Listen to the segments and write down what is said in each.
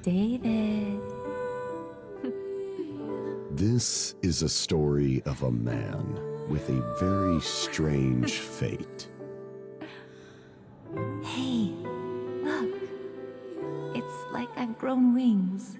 David. This is a story of a man with a very strange fate. Hey, look. It's like I've grown wings.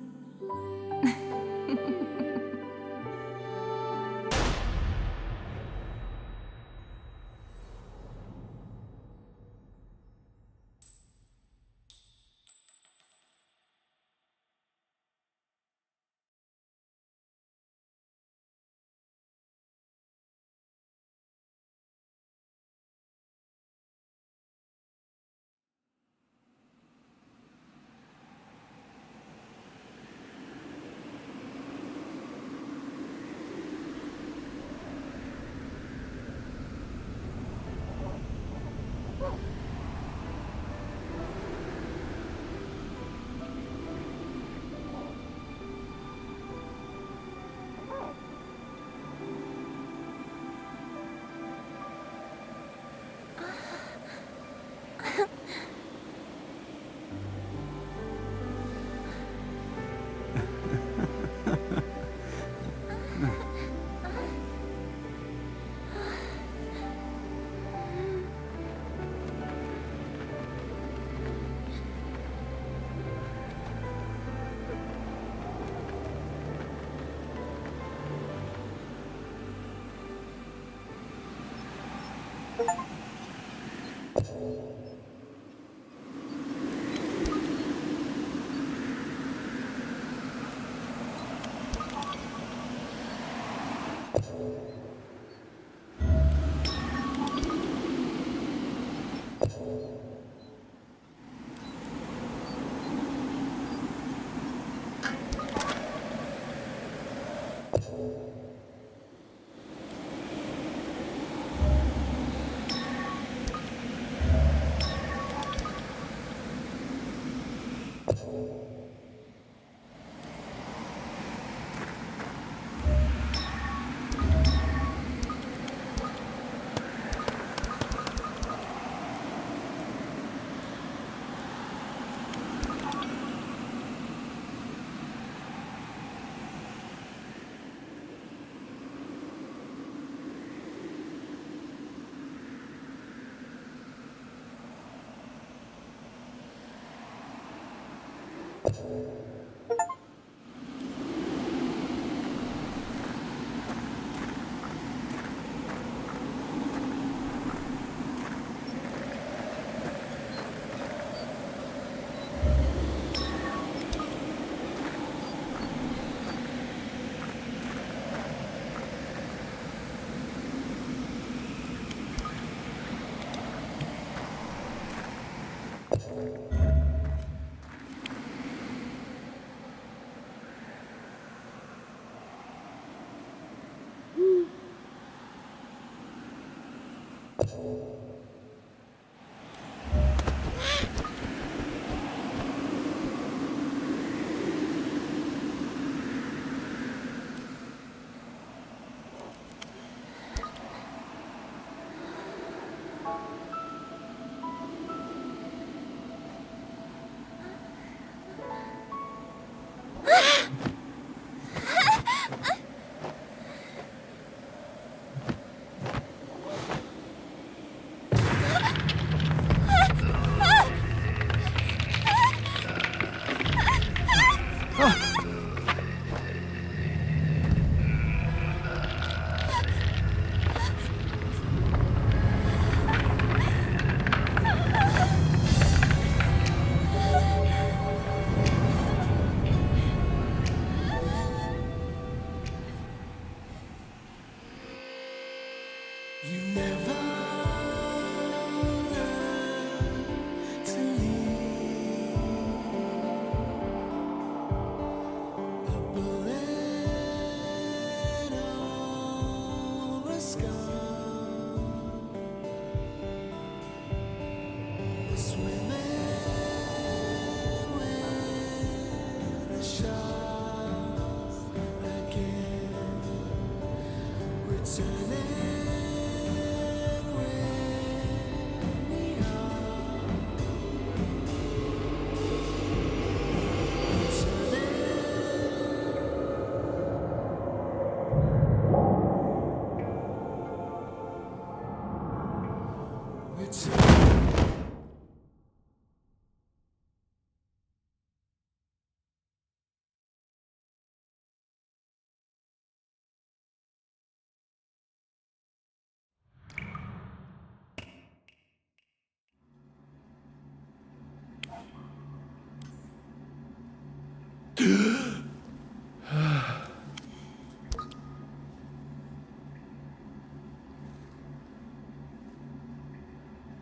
You never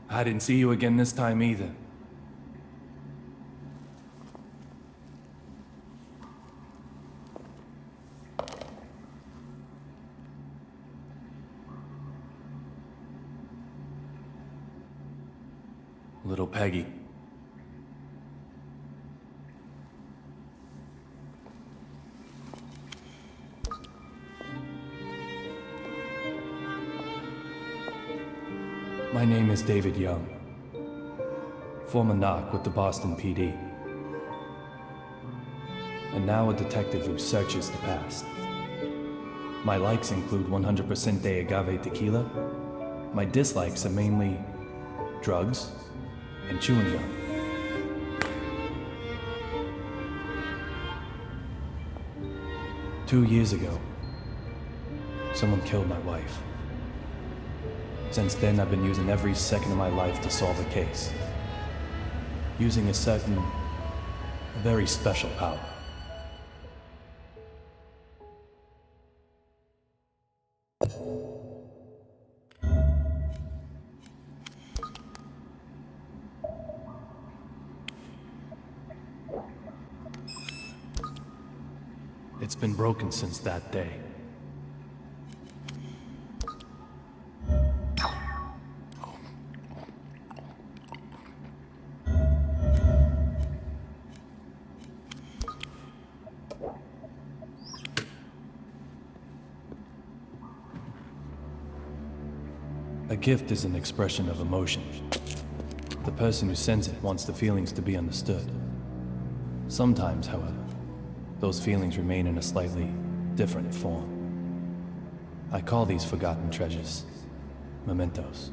I didn't see you again this time either. Little Peggy. My name is David Young, former knock with the Boston PD, and now a detective who searches the past. My likes include 100% de agave tequila. My dislikes are mainly drugs and chewing gum. Two years ago, someone killed my wife. Since then, I've been using every second of my life to solve a case. Using a very special power. It's been broken since that day. A gift is an expression of emotion. The person who sends it wants the feelings to be understood. Sometimes, however, those feelings remain in a slightly different form. I call these forgotten treasures mementos.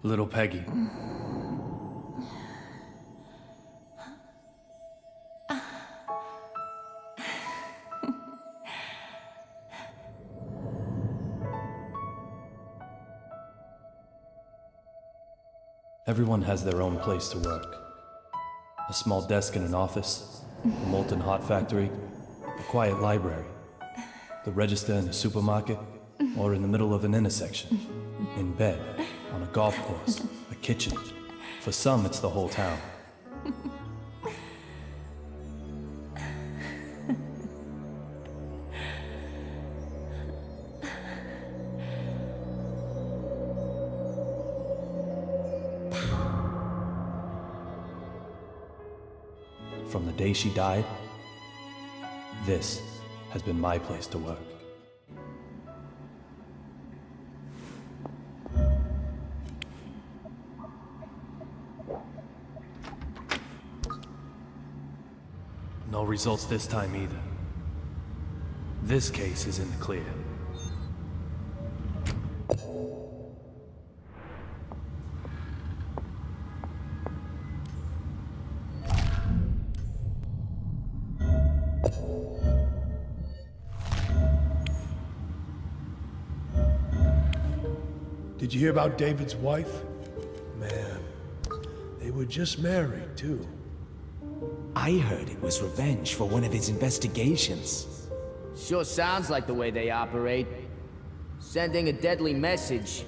Little Peggy. Everyone has their own place to work. A small desk in an office, a molten hot factory, a quiet library, the register in a supermarket, or in the middle of an intersection, in bed, on a golf course, a kitchen. For some, it's the whole town. From the day she died, this has been my place to work. No results this time either. This case is in the clear. Did you hear about David's wife? Man, they were just married, too. I heard it was revenge for one of his investigations. Sure sounds like the way they operate. Sending a deadly message.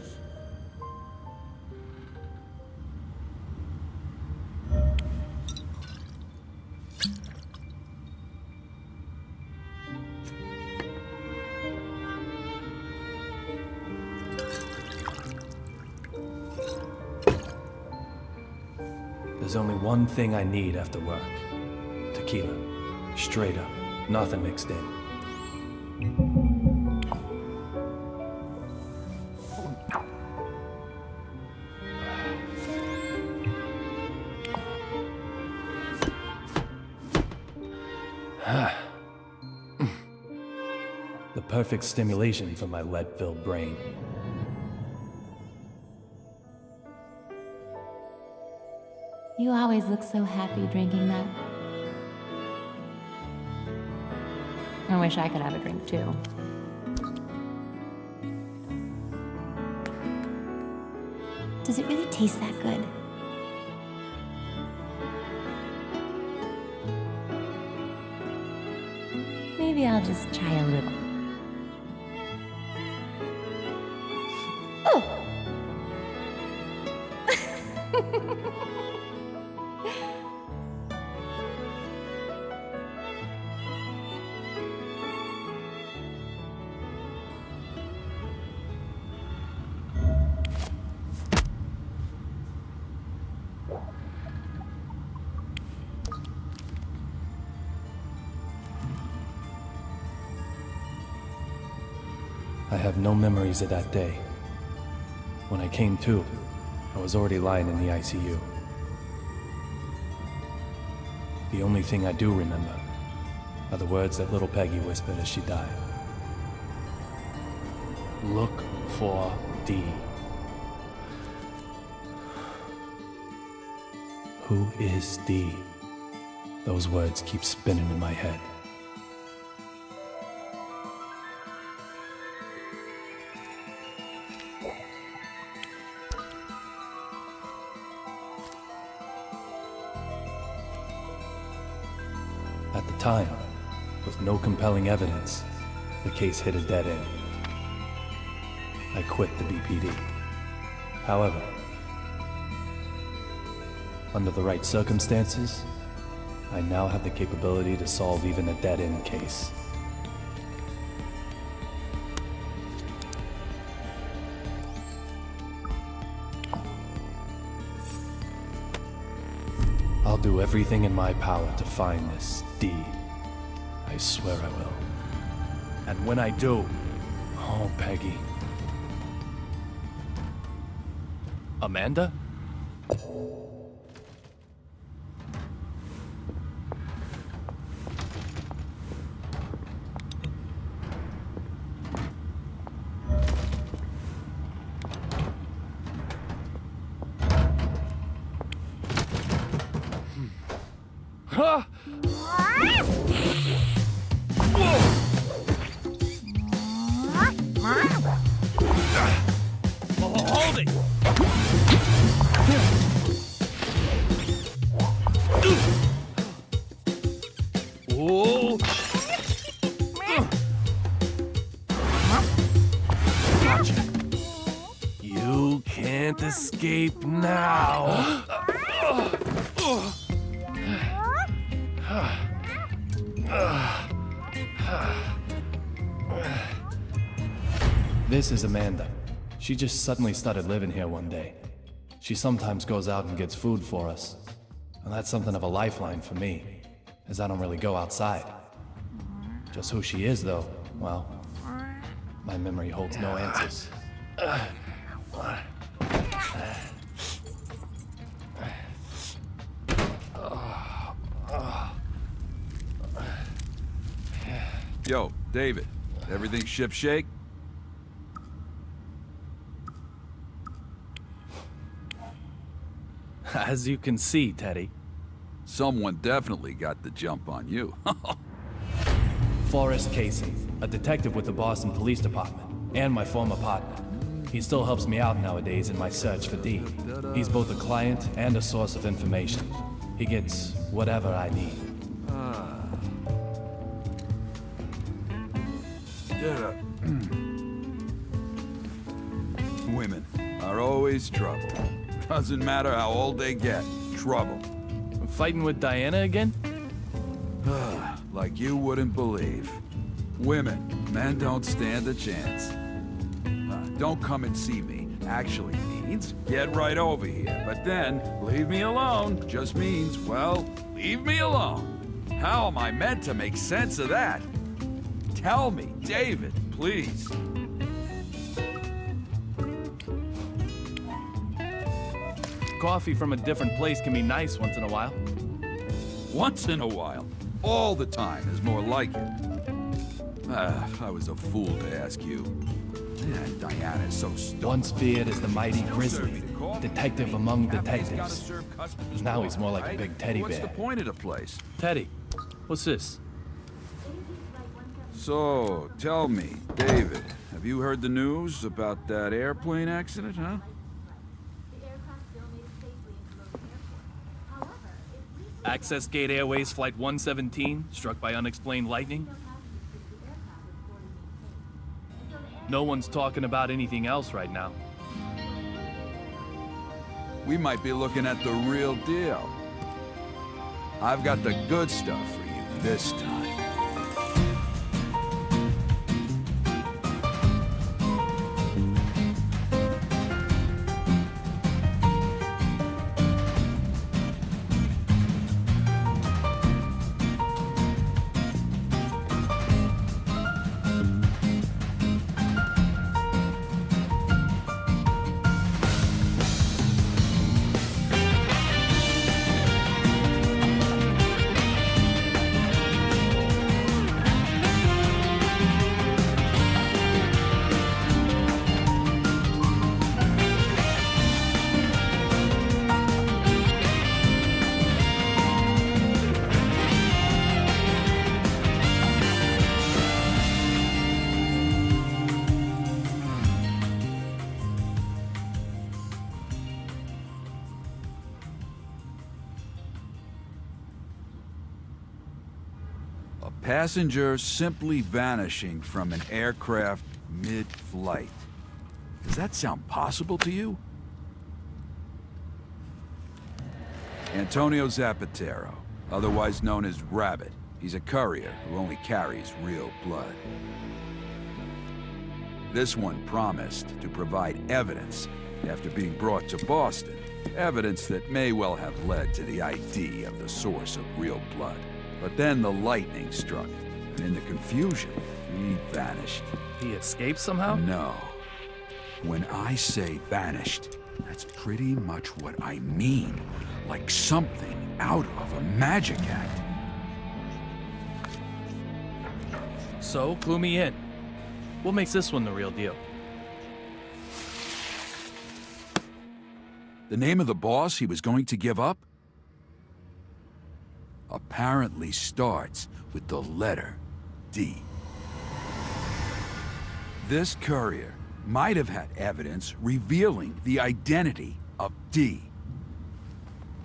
There's only one thing I need after work. Tequila. Straight up. Nothing mixed in. The perfect stimulation for my lead-filled brain. You always look so happy drinking that. I wish I could have a drink too. Does it really taste that good? Maybe I'll just try a little. Oh! I have no memories of that day. When I came to, I was already lying in the ICU. The only thing I do remember are the words that little Peggy whispered as she died. Look for D. Who is D? Those words keep spinning in my head. At the time, with no compelling evidence, the case hit a dead end. I quit the BPD. However, under the right circumstances, I now have the capability to solve even a dead-end case. I'll do everything in my power to find this D. I swear I will. And when I do, oh, Peggy. Amanda? Huh? Hold it! Whoa! Gotcha. You can't escape now. This is Amanda. She just suddenly started living here one day. She sometimes goes out and gets food for us. And that's something of a lifeline for me, as I don't really go outside. Just who she is, though, well, my memory holds no answers. Yo, David, everything shipshape? As you can see, Teddy, Someone definitely got the jump on you. Forrest Casey, a detective with the Boston Police Department, and my former partner. He still helps me out nowadays in my search for D. He's both a client and a source of information. He gets whatever I need. Women are always trouble. Doesn't matter how old they get. Trouble. Fighting with Diana again? Like you wouldn't believe. Women, men don't stand a chance. Don't come and see me actually means get right over here. But then, leave me alone just means, well, leave me alone. How am I meant to make sense of that? Tell me, David, please. Coffee from a different place can be nice once in a while. Once in a while. All the time is more like it. I was a fool to ask you. And Diana's so stupid. Once feared as the mighty Grizzly, detective among detectives. Now he's more like a big teddy What's bear. the point of the place? Teddy, what's this? So, tell me, David, have you heard the news about that airplane accident, huh? Access Gate Airways Flight 117, struck by unexplained lightning? No one's talking about anything else right now. We might be looking at the real deal. I've got the good stuff for you this time. A passenger simply vanishing from an aircraft mid-flight. Does that sound possible to you? Antonio Zapatero, otherwise known as Rabbit. He's a courier who only carries real blood. This one promised to provide evidence after being brought to Boston. Evidence that may well have led to the ID of the source of real blood. But then the lightning struck, and in the confusion, he vanished. He escaped somehow? No. When I say vanished, that's pretty much what I mean. Like something out of a magic act. So, clue me in. What makes this one the real deal? The name of the boss he was going to give up? Apparently starts with the letter D. This courier might have had evidence revealing the identity of D.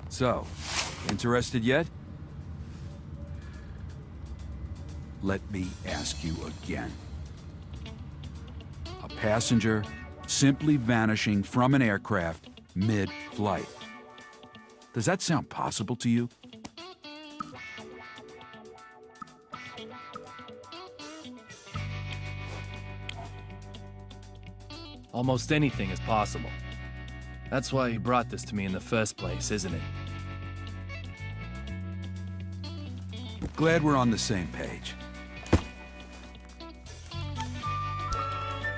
So, interested yet? Let me ask you again. A passenger simply vanishing from an aircraft mid-flight. Does that sound possible to you? Almost anything is possible. That's why you brought this to me in the first place, isn't it? Glad we're on the same page.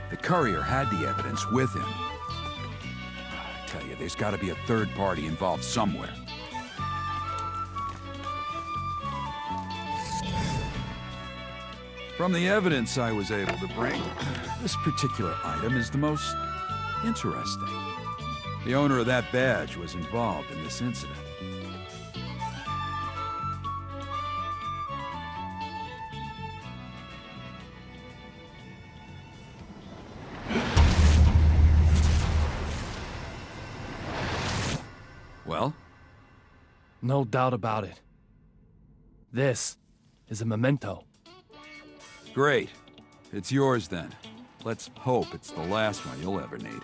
The courier had the evidence with him. I tell you, there's got to be a third party involved somewhere. From the evidence I was able to bring, this particular item is the most interesting. The owner of that badge was involved in this incident. Well? No doubt about it. This is a memento. Great. It's yours then. Let's hope it's the last one you'll ever need.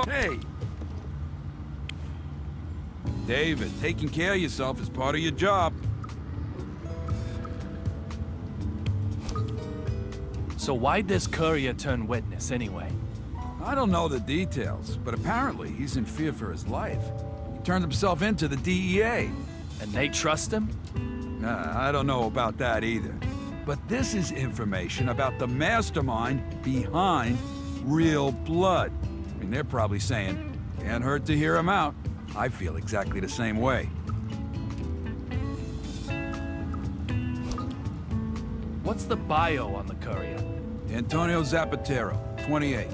Hey! David, taking care of yourself is part of your job. So why'd this courier turn witness anyway? I don't know the details, but apparently he's in fear for his life. He turned himself in to the DEA. And they trust him? I don't know about that either. But this is information about the mastermind behind Real Blood. I mean, they're probably saying, can't hurt to hear him out. I feel exactly the same way. What's the bio on the courier? Antonio Zapatero, 28.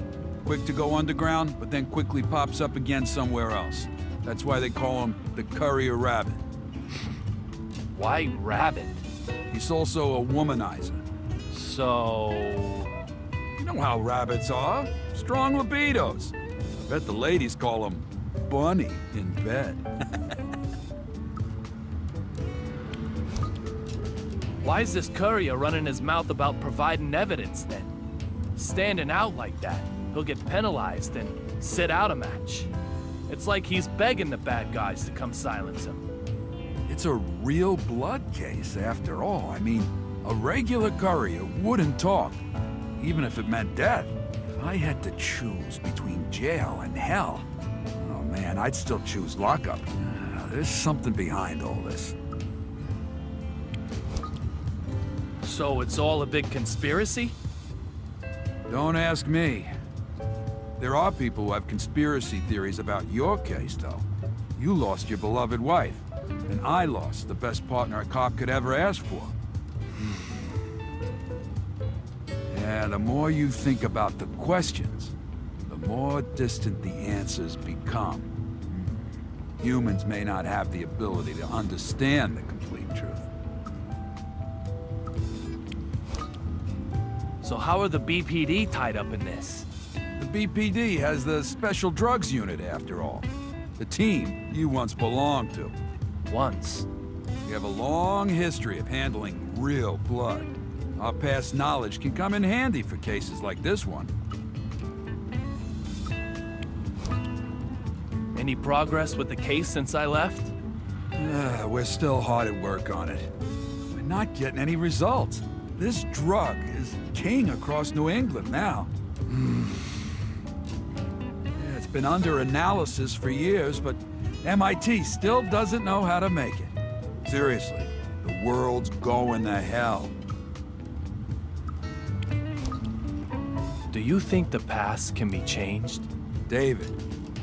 Quick to go underground, but then quickly pops up again somewhere else. That's why they call him the Courier Rabbit. Why Rabbit? He's also a womanizer. So... You know how rabbits are. Strong libidos. I bet the ladies call him Bunny in bed. Why's this courier running his mouth about providing evidence then? Standing out like that, he'll get penalized and sit out a match. It's like he's begging the bad guys to come silence him. It's a real blood case, after all. I mean, a regular courier wouldn't talk, even if it meant death. If I had to choose between jail and hell, oh man, I'd still choose lockup. There's something behind all this. So it's all a big conspiracy? Don't ask me. There are people who have conspiracy theories about your case, though. You lost your beloved wife, and I lost the best partner a cop could ever ask for. Yeah, the more you think about the questions, the more distant the answers become. Humans may not have the ability to understand the complete truth. So how are the BPD tied up in this? The BPD has the Special Drugs Unit, after all. The team you once belonged to. Once. We have a long history of handling real blood. Our past knowledge can come in handy for cases like this one. Any progress with the case since I left? We're still hard at work on it. We're not getting any results. This drug is king across New England now. Yeah, it's been under analysis for years, but MIT still doesn't know how to make it. Seriously, the world's going to hell. Do you think the past can be changed? David,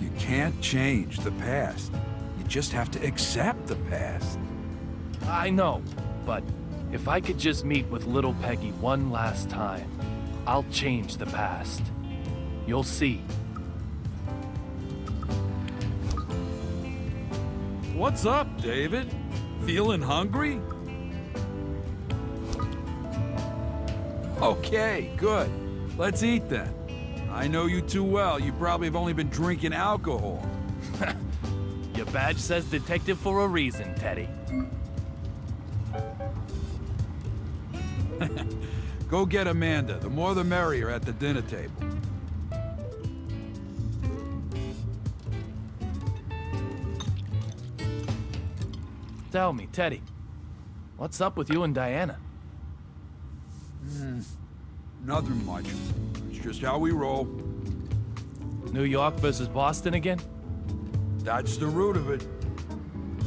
you can't change the past. You just have to accept the past. I know, but if I could just meet with little Peggy one last time, I'll change the past. You'll see. What's up, David? Feeling hungry? Okay, good. Let's eat then. I know you too well. You probably have only been drinking alcohol. Your badge says detective for a reason, Teddy. Go get Amanda. The more the merrier at the dinner table. Tell me, Teddy, what's up with you and Diana? Nothing much. It's just how we roll. New York versus Boston again? That's the root of it.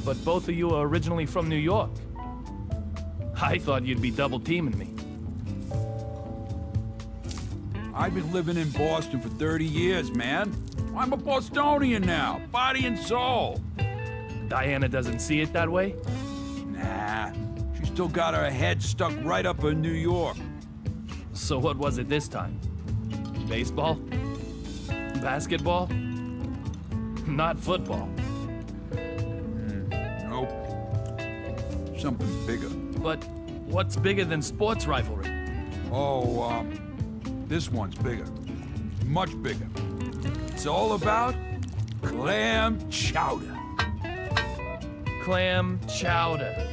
But both of you are originally from New York. I thought you'd be double teaming me. I've been living in Boston for 30 years, man. I'm a Bostonian now, body and soul. Diana doesn't see it that way? Nah, she's still got her head stuck right up in New York. So what was it this time? Baseball? Basketball? Not football. Nope. Something bigger. But what's bigger than sports rivalry? Oh, this one's bigger. Much bigger. It's all about clam chowder. Clam chowder.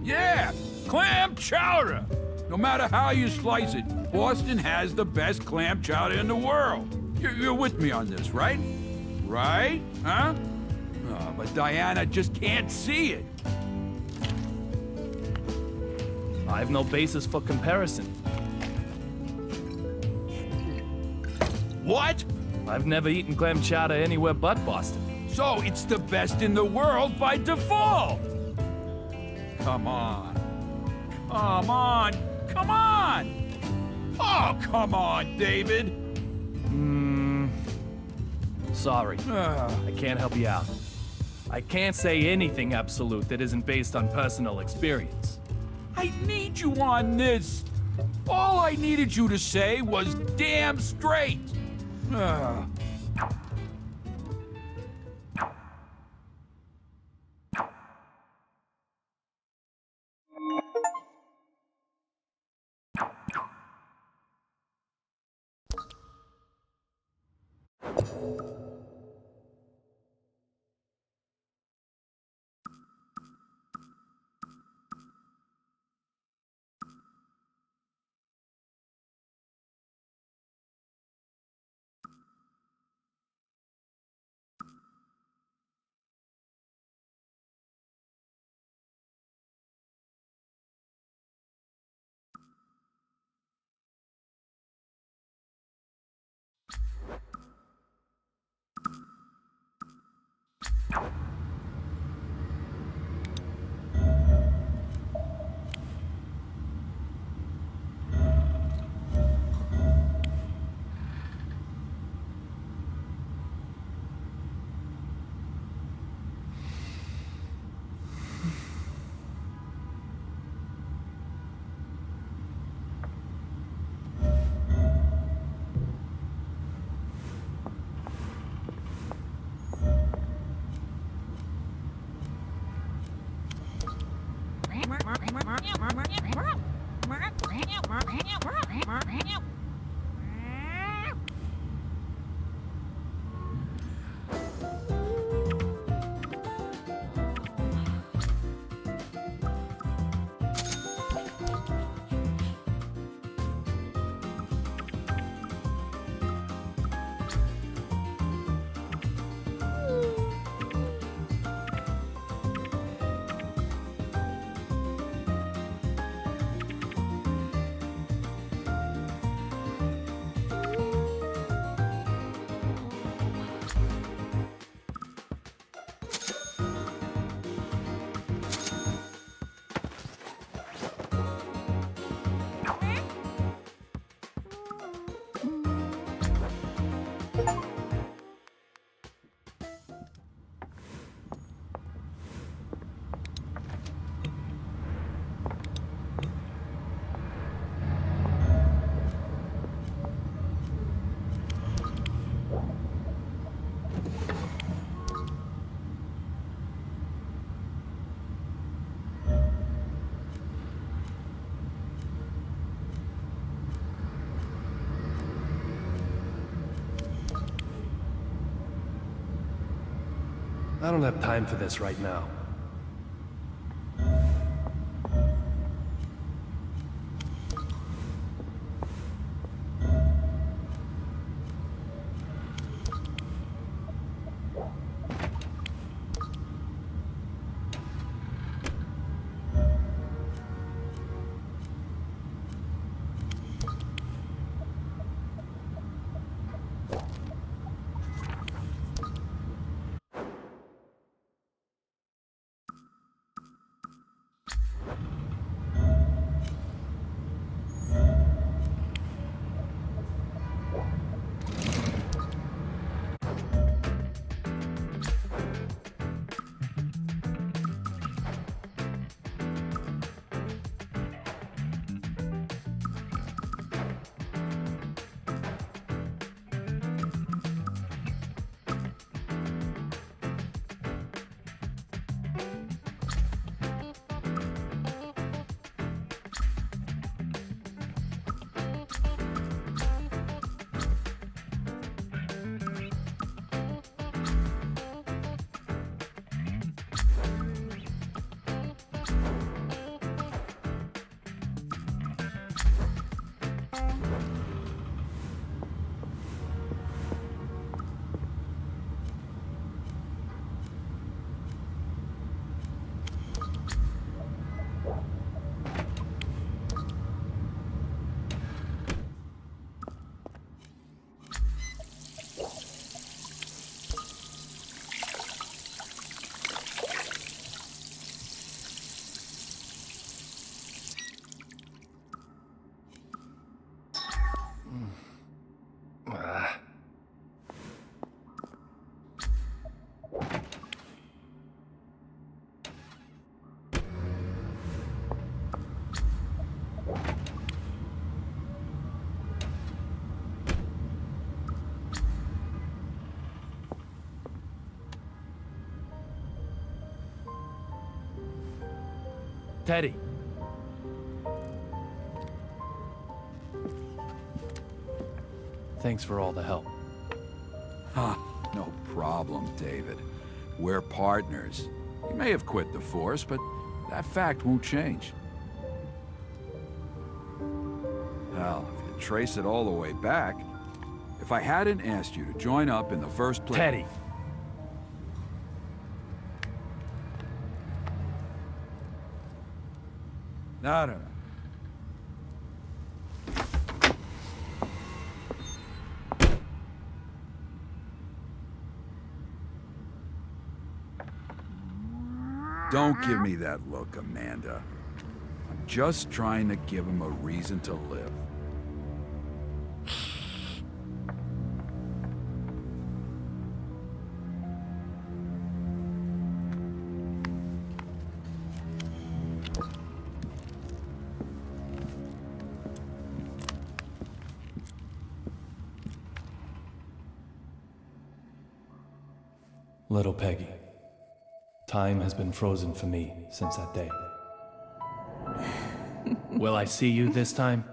Yeah, clam chowder! No matter how you slice it, Boston has the best clam chowder in the world. You're with me on this, right? Right? Huh? Oh, but Diana just can't see it. I've no basis for comparison. What? I've never eaten clam chowder anywhere but Boston. So it's the best in the world by default! Come on. Come on. Come on! Oh, come on, David! Sorry. I can't help you out. I can't say anything absolute that isn't based on personal experience. I need you on this. All I needed you to say was damn straight. Ah. I don't have time for this right now. Teddy! Thanks for all the help. No problem, David. We're partners. You may have quit the Force, but that fact won't change. Hell, if you trace it all the way back, if I hadn't asked you to join up in the first place... Teddy! No. Don't give me that look, Amanda. I'm just trying to give him a reason to live. Little Peggy. Time has been frozen for me since that day. Will I see you this time?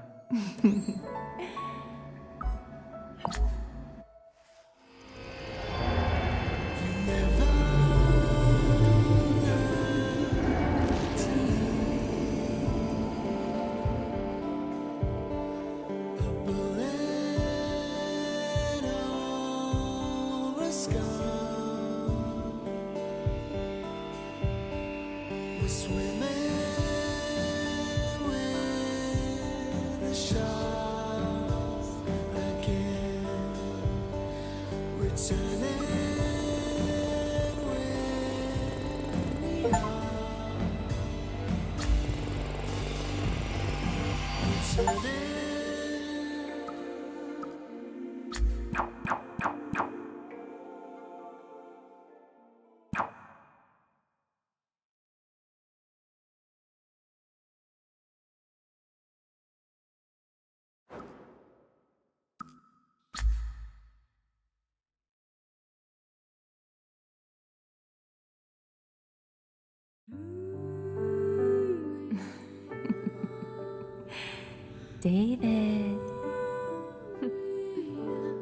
David.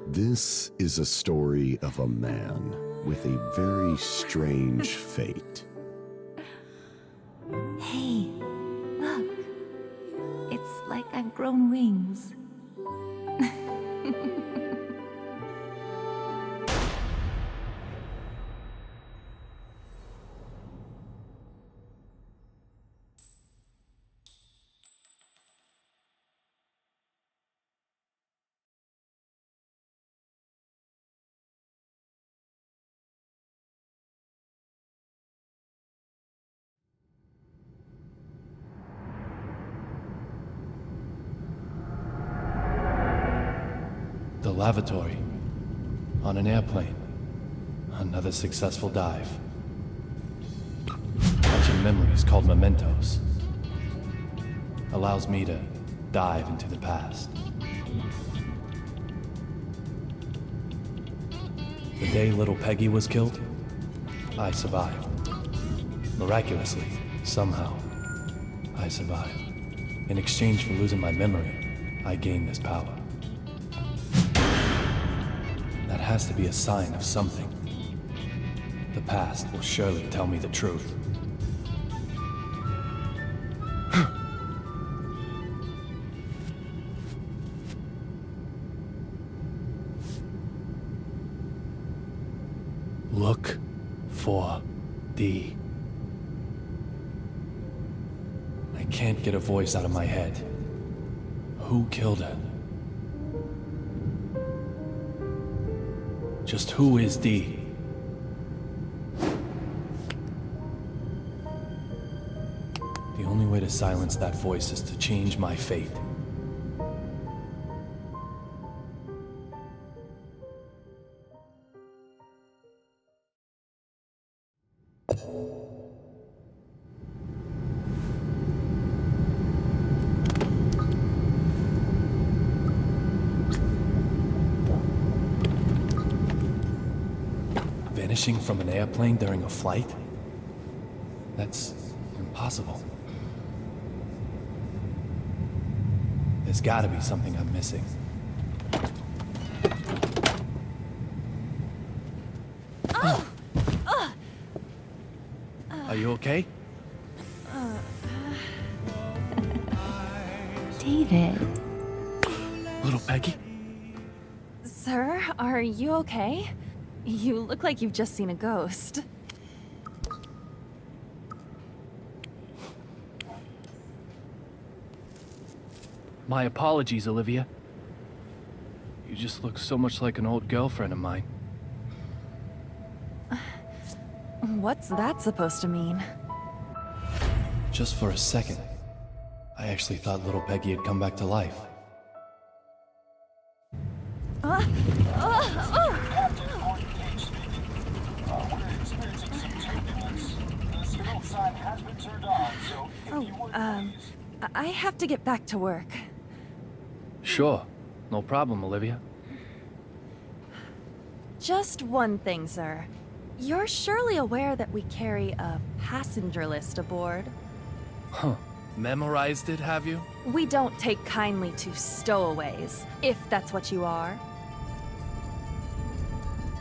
This is a story of a man with a very strange fate. Hey, look. It's like I've grown wings. The lavatory. On an airplane. Another successful dive. Catching memories called mementos. Allows me to dive into the past. The day little Peggy was killed, I survived. Miraculously, somehow, I survived. In exchange for losing my memory, I gained this power. That has to be a sign of something. The past will surely tell me the truth. Look for D. I can't get a voice out of my head. Who killed her? Just who is D? The only way to silence that voice is to change my fate. Vanishing from an airplane during a flight? That's impossible. There's gotta be something I'm missing. Are you okay? David. Little Peggy? Sir, are you okay? You look like you've just seen a ghost. My apologies, Olivia. You just look so much like an old girlfriend of mine. What's that supposed to mean? Just for a second, I actually thought little Peggy had come back to life. I have to get back to work. Sure, no problem, Olivia. Just one thing, sir. You're surely aware that we carry a passenger list aboard. Huh. Memorized it, have you? We don't take kindly to stowaways, if that's what you are.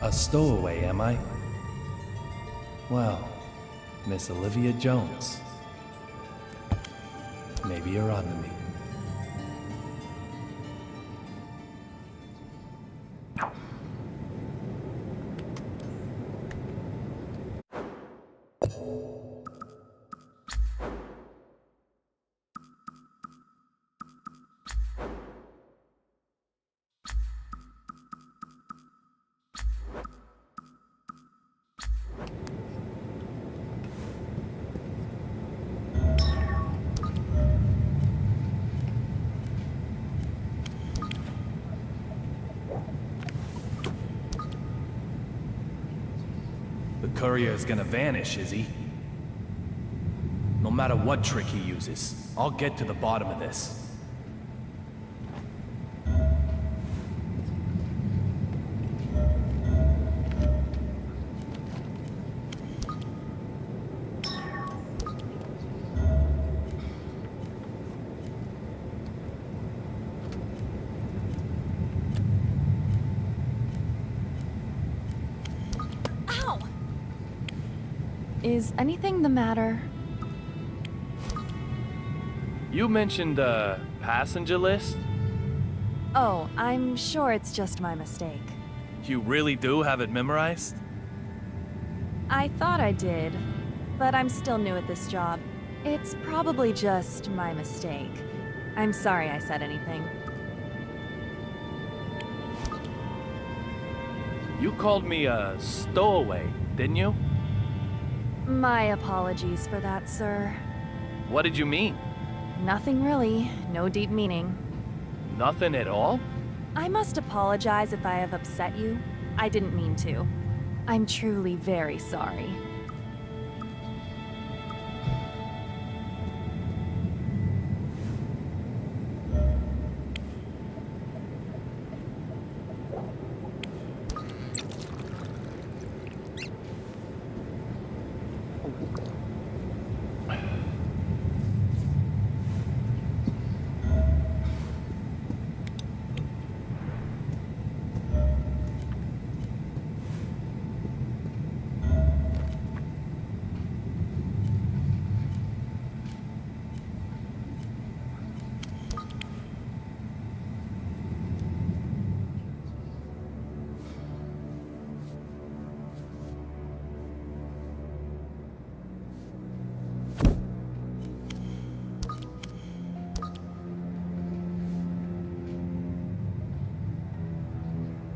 A stowaway, am I? Well, Miss Olivia Jones. Maybe you're on to me. The courier is gonna vanish, is he? No matter what trick he uses, I'll get to the bottom of this. Ow! Is anything the matter? You mentioned a passenger list? Oh, I'm sure it's just my mistake. You really do have it memorized? I thought I did, but I'm still new at this job. It's probably just my mistake. I'm sorry I said anything. You called me a stowaway, didn't you? My apologies for that, sir. What did you mean? Nothing really. No deep meaning. Nothing at all? I must apologize if I have upset you. I didn't mean to. I'm truly very sorry.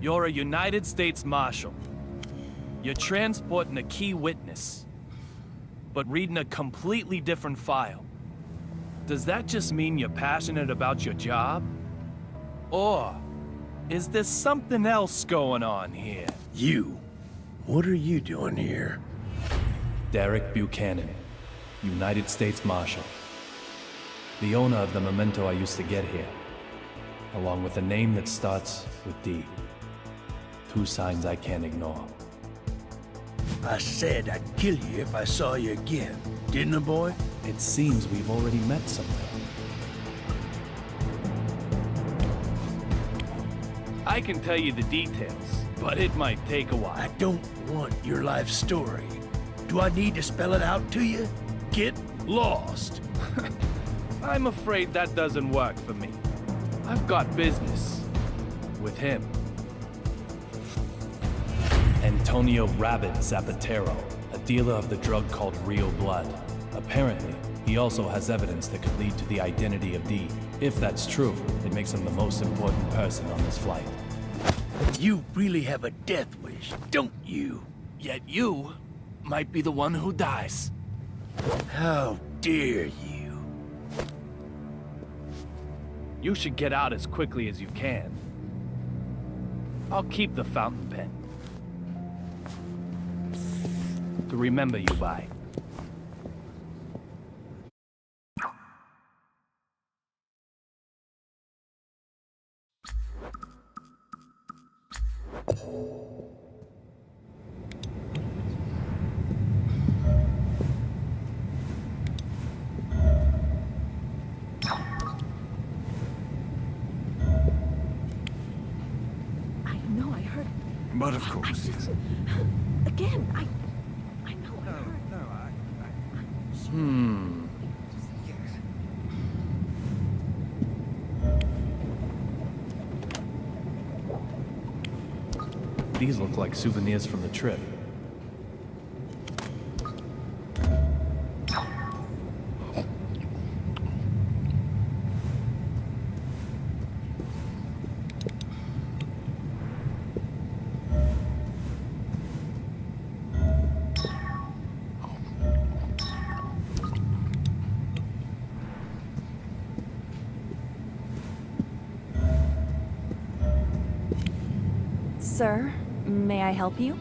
You're a United States Marshal. You're transporting a key witness, but reading a completely different file. Does that just mean you're passionate about your job? Or is there something else going on here? You. What are you doing here? Derek Buchanan, United States Marshal. The owner of the memento I used to get here, along with a name that starts with D. Two signs I can't ignore. I said I'd kill you if I saw you again. Didn't I, boy? It seems we've already met somewhere. I can tell you the details, but it might take a I while. don't want your life story. Do I need to spell it out to you? Get lost. I'm afraid that doesn't work for me. I've got business with him. Antonio Rabbit Zapatero, a dealer of the drug called Rio Blood. Apparently, he also has evidence that could lead to the identity of Dee. If that's true, it makes him the most important person on this flight. You really have a death wish, don't you? Yet you might be the one who dies. How dare you? You should get out as quickly as you can. I'll keep the fountain pen to remember you by. I know I heard. But of course. Again, I know I heard. These look like souvenirs from the trip. Sir, may I help you?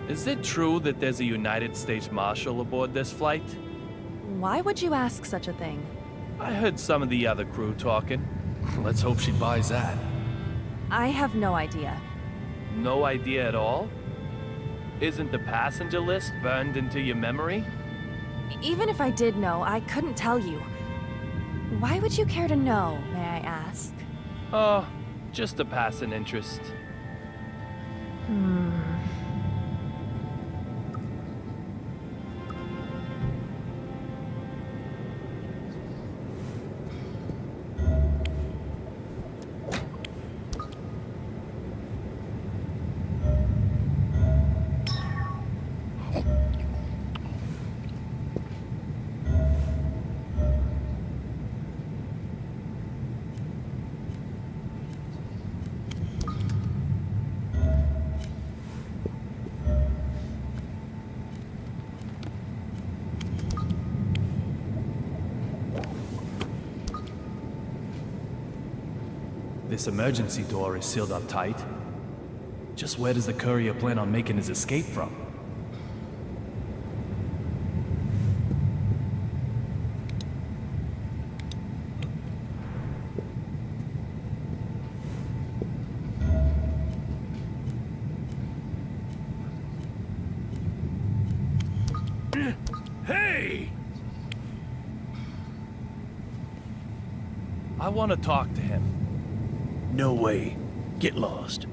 Is it true that there's a United States Marshal aboard this flight? Why would you ask such a thing? I heard some of the other crew talking. Let's hope she buys that. I have no idea. No idea at all? Isn't the passenger list burned into your memory? Even if I did know, I couldn't tell you. Why would you care to know, may I ask? Oh, just a passing interest. This emergency door is sealed up tight. Just where does the courier plan on making his escape from? Hey! I want to talk to him. No way. Get lost.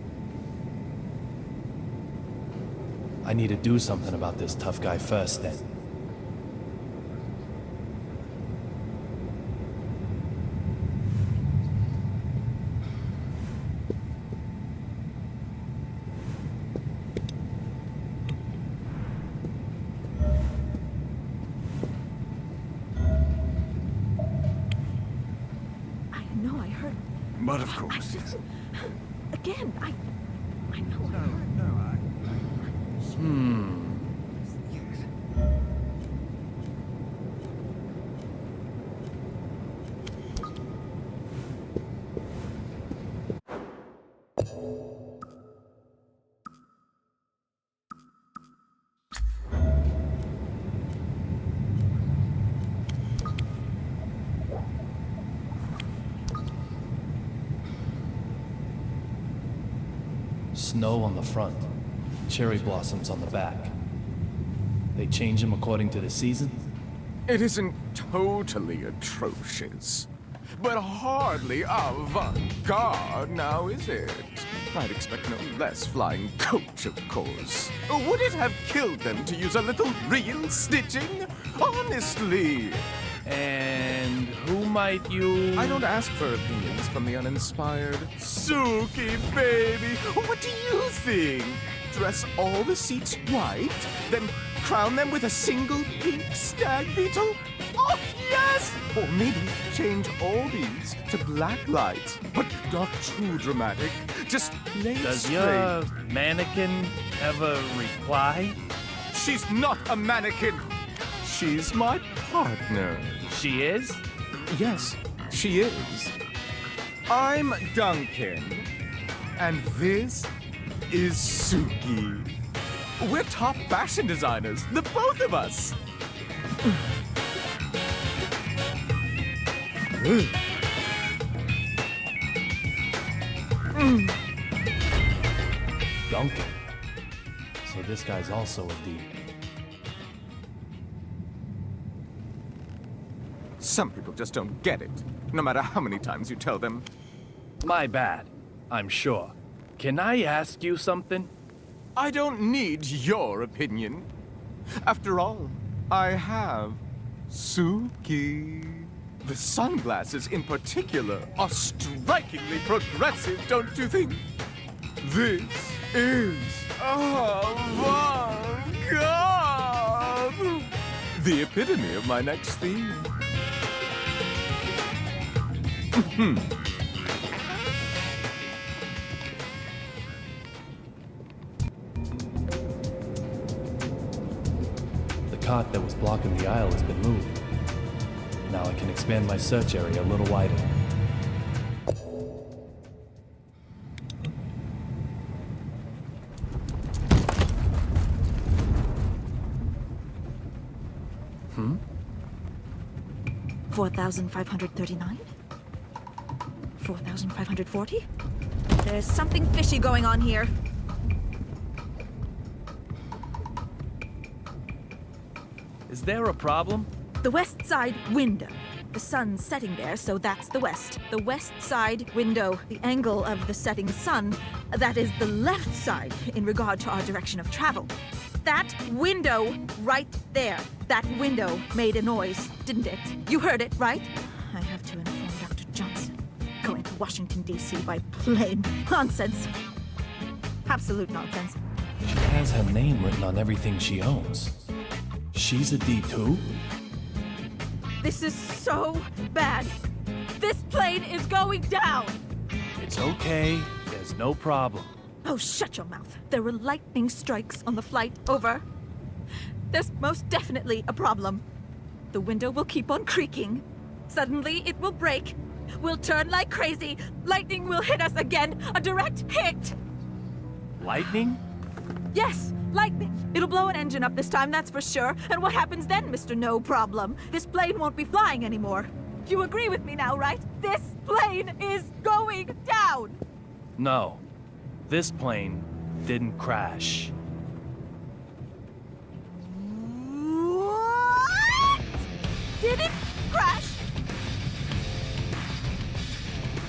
I need to do something about this tough guy first, then. I know I heard. But of course. Again, I know I heard. Snow on the front, cherry blossoms on the back. They change them according to the season? It isn't totally atrocious. but hardly avant-garde, now is it? I'd expect no less flying coach, of course. Would it have killed them to use a little real stitching? Honestly. And who might you... I don't ask for opinions from the uninspired. Suki, baby, what do you think? Dress all the seats white, then crown them with a single pink stag beetle? Oh, yes! Or maybe change all these to black lights, but not too dramatic. Just lay it Does straight. your mannequin ever reply? She's not a mannequin. She's my partner. She is? Yes, she is. I'm Duncan, and this is Suki. We're top fashion designers, the both of us. Duncan. So this guy's also a D. Some people just don't get it, no matter how many times you tell them. My bad, I'm sure. Can I ask you something? I don't need your opinion. After all, I have Suki. The sunglasses in particular are strikingly progressive, don't you think? This is avant-garde. The epitome of my next theme. The cot that was blocking the aisle has been moved. Now I can expand my search area a little wider. Hmm? 4,539? 4,540? There's something fishy going on here. Is there a problem? The west side window. The sun's setting there, so that's the west. The west side window, the angle of the setting sun, that is the left side in regard to our direction of travel. That window right there, that window made a noise, didn't it? You heard it, right? I have to inform Dr. Johnson. Going to Washington, D.C. by plane. Nonsense. Absolute nonsense. She has her name written on everything she owns. She's a D too? This is so bad. This plane is going down. It's okay. There's no problem. Oh, shut your mouth. There were lightning strikes on the flight over. There's most definitely a problem. The window will keep on creaking. Suddenly, it will break. We'll turn like crazy. Lightning will hit us again. A direct hit. Lightning? Yes, lightning. It'll blow an engine up this time, that's for sure. And what happens then, Mr. No Problem? This plane won't be flying anymore. You agree with me now, right? This plane is going down. No. This plane didn't crash. What? Did it crash?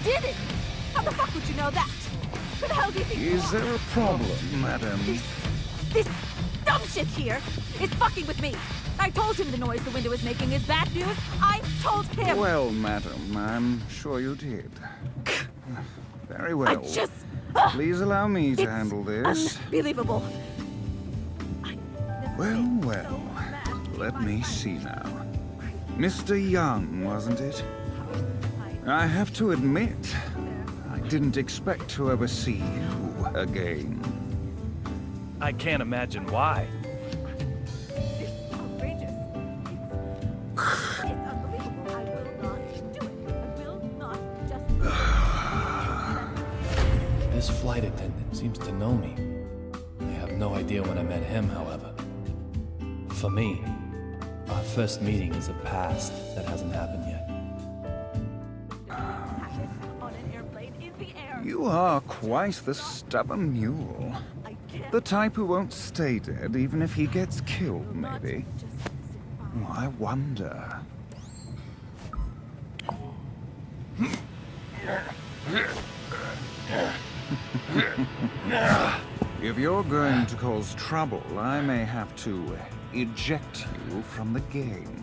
Did it? How the fuck would you know that? Who the hell do you think you Is are? there a problem, madam? This dumb shit here is fucking with me. I told him the noise the window is making is bad news. I told him. Well, madam, I'm sure you did. Very well. I just... Please allow me to handle this. Unbelievable. Well, well. Let me see now. Mr. Young, wasn't it? I have to admit, I didn't expect to ever see you again. I can't imagine why. It's outrageous. It's unbelievable. I will not do it. I will not just... This flight attendant seems to know me. I have no idea when I met him, however. For me, our first meeting is a past that hasn't happened yet. On an airplane in the air. You are quite the stubborn mule. I can't The type who won't stay dead even if he gets killed, maybe. just sit by. Oh, I wonder. If you're going to cause trouble, I may have to eject you from the game.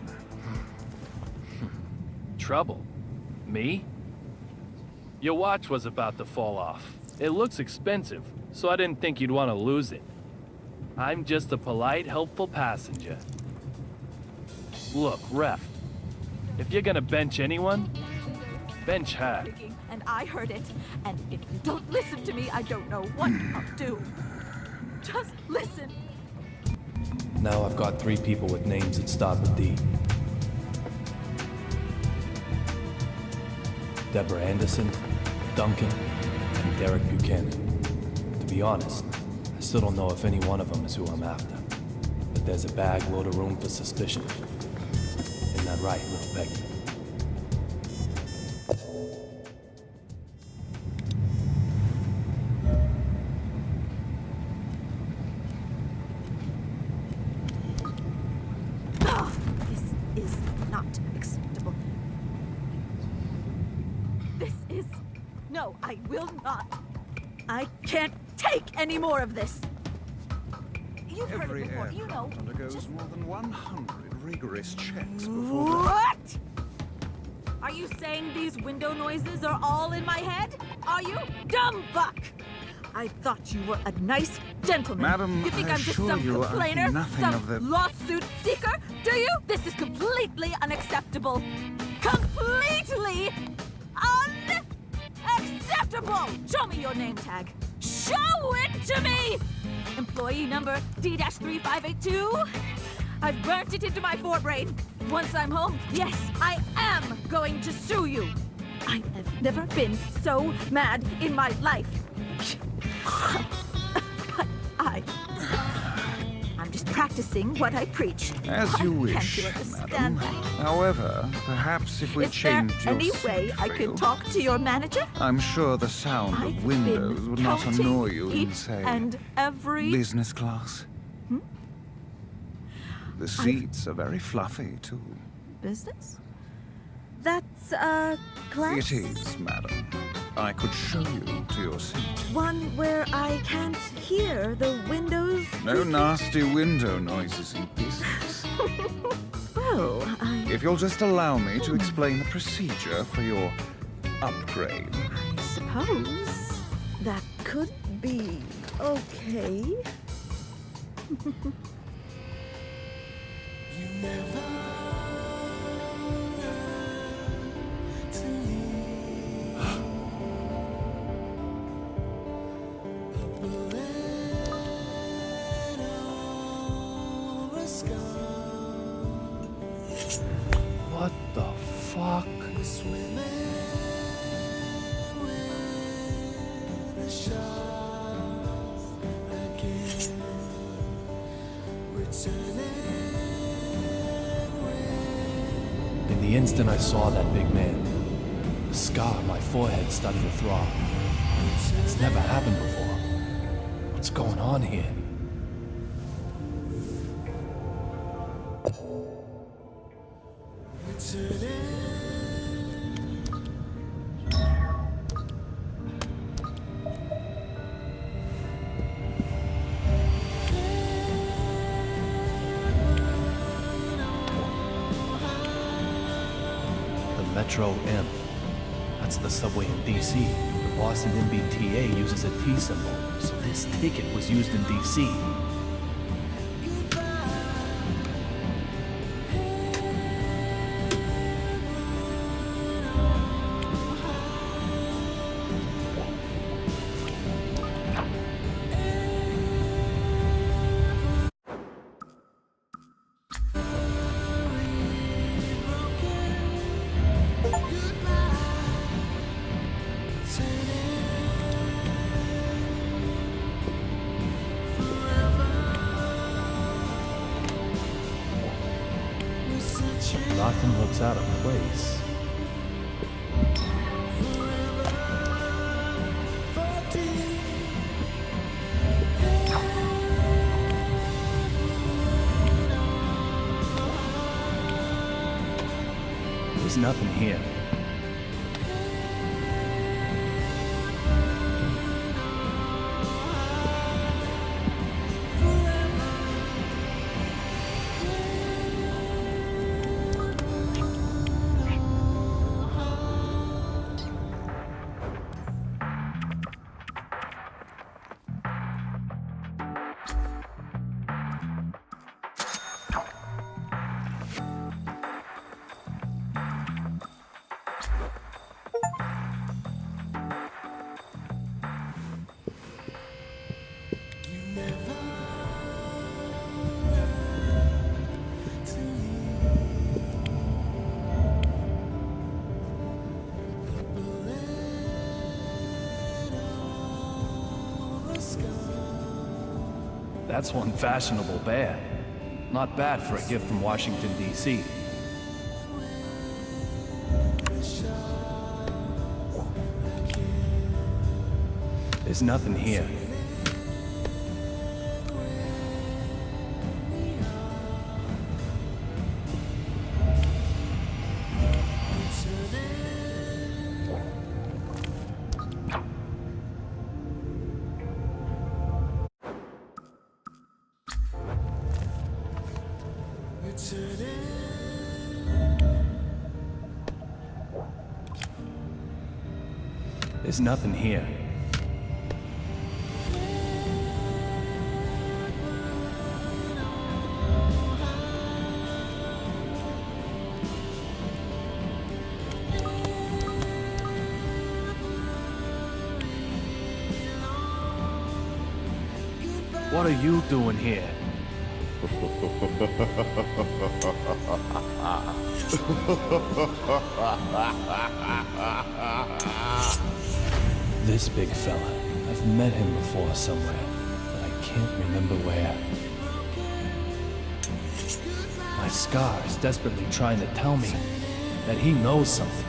Trouble? Me? Your watch was about to fall off. It looks expensive, so I didn't think you'd want to lose it. I'm just a polite, helpful passenger. Look, Ref, if you're gonna bench anyone, bench her. And I heard it. And if you don't listen to me, I don't know what I'll do. Just listen. Now I've got 3 people with names that start with D. Deborah Anderson, Duncan, and Derek Buchanan. To be honest, I still don't know if any one of them is who I'm after. But there's a bag load of room for suspicion. Isn't that right, little Peggy? This is not acceptable. This is... No, I will not. I can't take any more of this. You've heard Every it before, you know. aircraft undergoes Just... more than 100 rigorous checks before... What? Are you saying these window noises are all in my head? Are you? Dumb fuck! I thought you were a nice gentleman. Madam, you think I I'm just assure some you, I think complainer? nothing Some of the- lawsuit seeker? Do you? This is completely unacceptable. Completely unacceptable! Show me your name tag. Show it to me! Employee number D-3582? I've burnt it into my forebrain. Once I'm home, yes, I am going to sue you. I have never been so mad in my life. But I'm just practicing what I preach. As you wish, Can't you understand madam. that? However, perhaps if we Is there change your any seat way I for could you, talk to your manager? I'm sure the sound I've of windows been would not counting annoy you in, each say, and every... business class. The seats are very fluffy, too. Business? That's, class? It is, madam. I could show you to your seat. One where I can't hear the windows. No nasty window noises in business. Well, If you'll just allow me to explain the procedure for your upgrade. I suppose that could be okay. What the fuck? In the instant I saw that big man, the scar on my forehead started to throb. It's never happened before. What's going on here? Metro M. That's the subway in DC. The Boston MBTA uses a T symbol, so this ticket was used in DC. Nothing looks out of place. There's nothing here. That's one fashionable bear. Not bad for a gift from Washington, D.C. There's nothing here. There's nothing here. What are you doing here? This big fella. I've met him before somewhere, but I can't remember where. My scar is desperately trying to tell me that he knows something.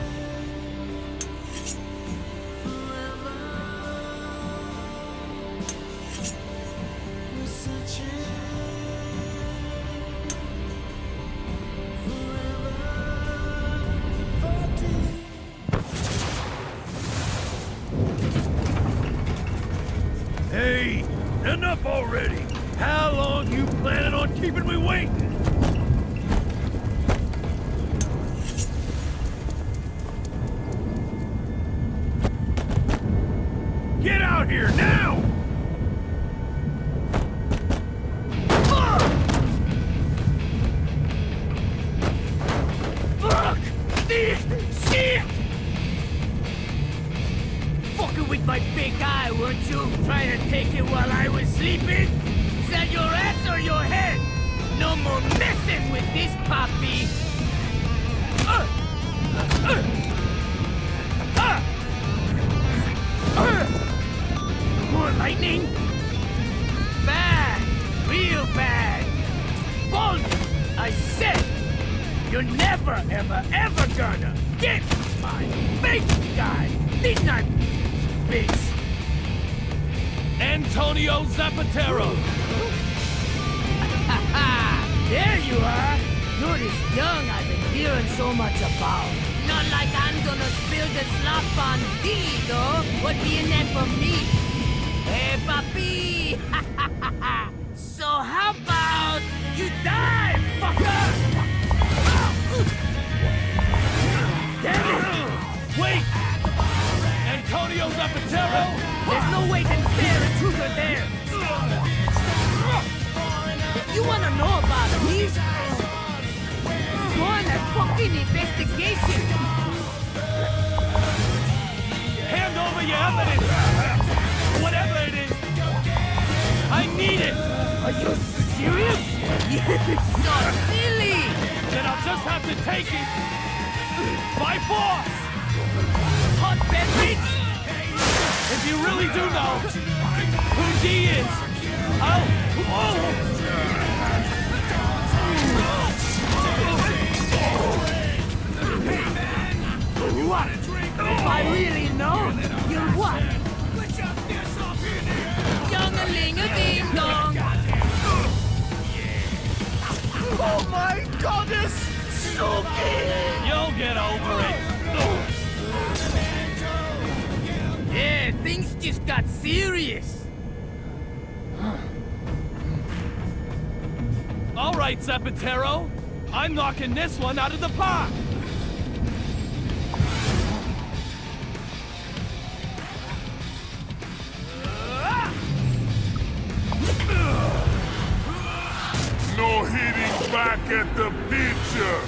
Hey, enough already! How long you planning on keeping me waiting? Get out here now! Fuck this shit! Fucking with my big eye, weren't you? Trying to take it while I was sleeping? Is that your ass or your head? No more messing with this puppy! More lightning? Bad! Real bad! Bold! I said! You're never, ever, ever gonna get my big guy! Didn't I, bitch? Antonio Zapatero! There you are! You're this young I've been hearing so much about. Not like I'm gonna spill the slop on thee, though. What be in that for me? Hey, papi! So how about you die, fucker? Damn it! Wait! Antonio Zapatero! There's no way can spare intruder there! If you wanna know about me, go on a fucking investigation! Hand over your evidence! Whatever it is! I need it! Are you serious? You're so silly! Then I'll just have to take it! By force! Hot beverage? If you really do know who D is, I'll... What? If I really know, you'll what? Young-a-ling-a-ding-dong! Oh my goddess! Suki! You'll get over it! Yeah, things just got serious. All right, Zapatero. I'm knocking this one out of the park. No hitting back at the picture!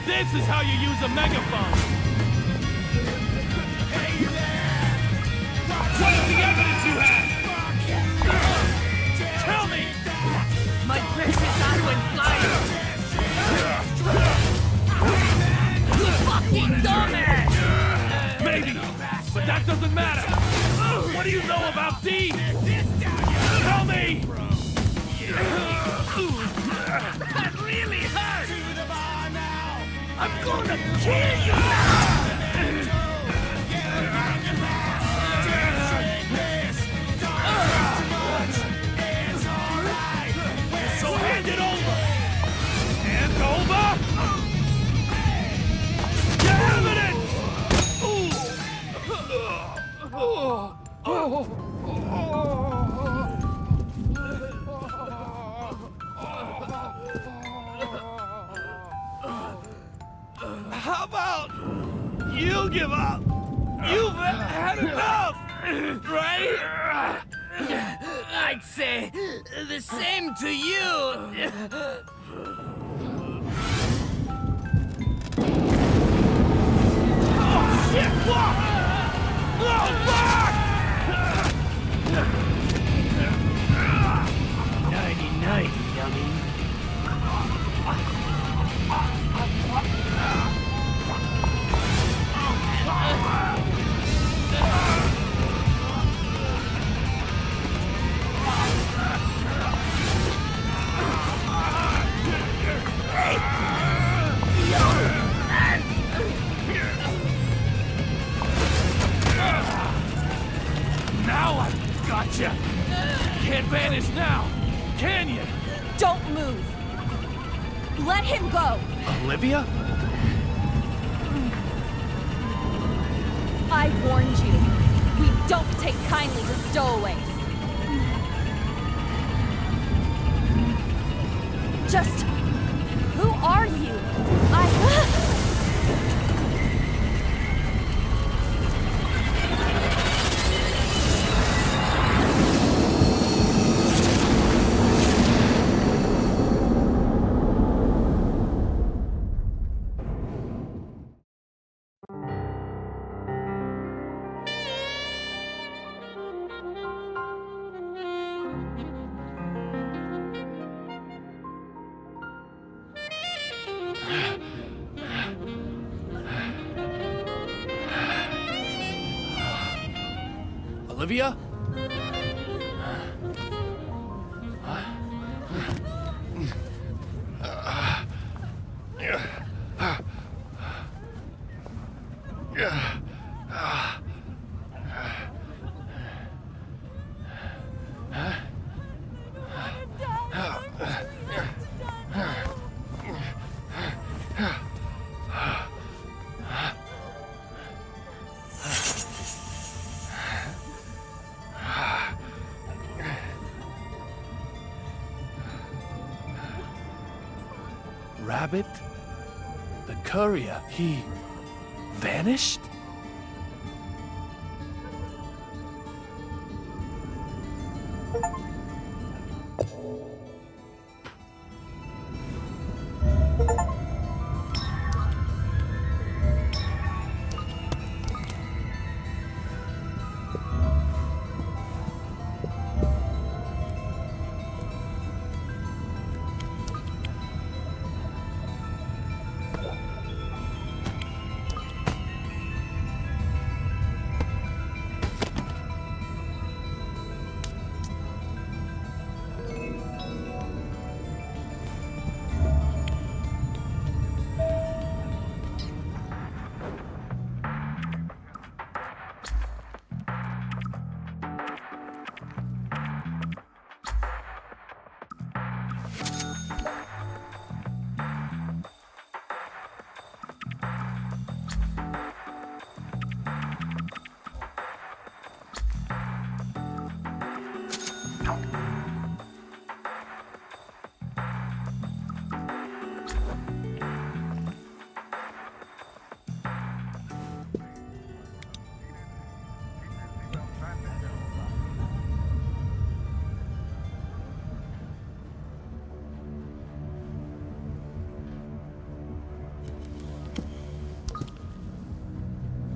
This is how you use a megaphone. What is the evidence you have? Tell me! My precious Arwen flyer! You fucking dumbass! Maybe, but that doesn't matter. What do you know about Dee? Tell me! That really hurts! I'm gonna kill you now! So hand it over! Hand over? Your evidence! How about you give up? You've had enough, right? I'd say the same to you. Oh, shit, fuck! Oh, fuck! Nighty-nighty, youngin'. Now I've got you. Can't vanish now, can you? Don't move! Let him go! Olivia? I warned you. We don't take kindly to stowaways. Just... who are you? Olivia? Rabbit? The courier, he vanished?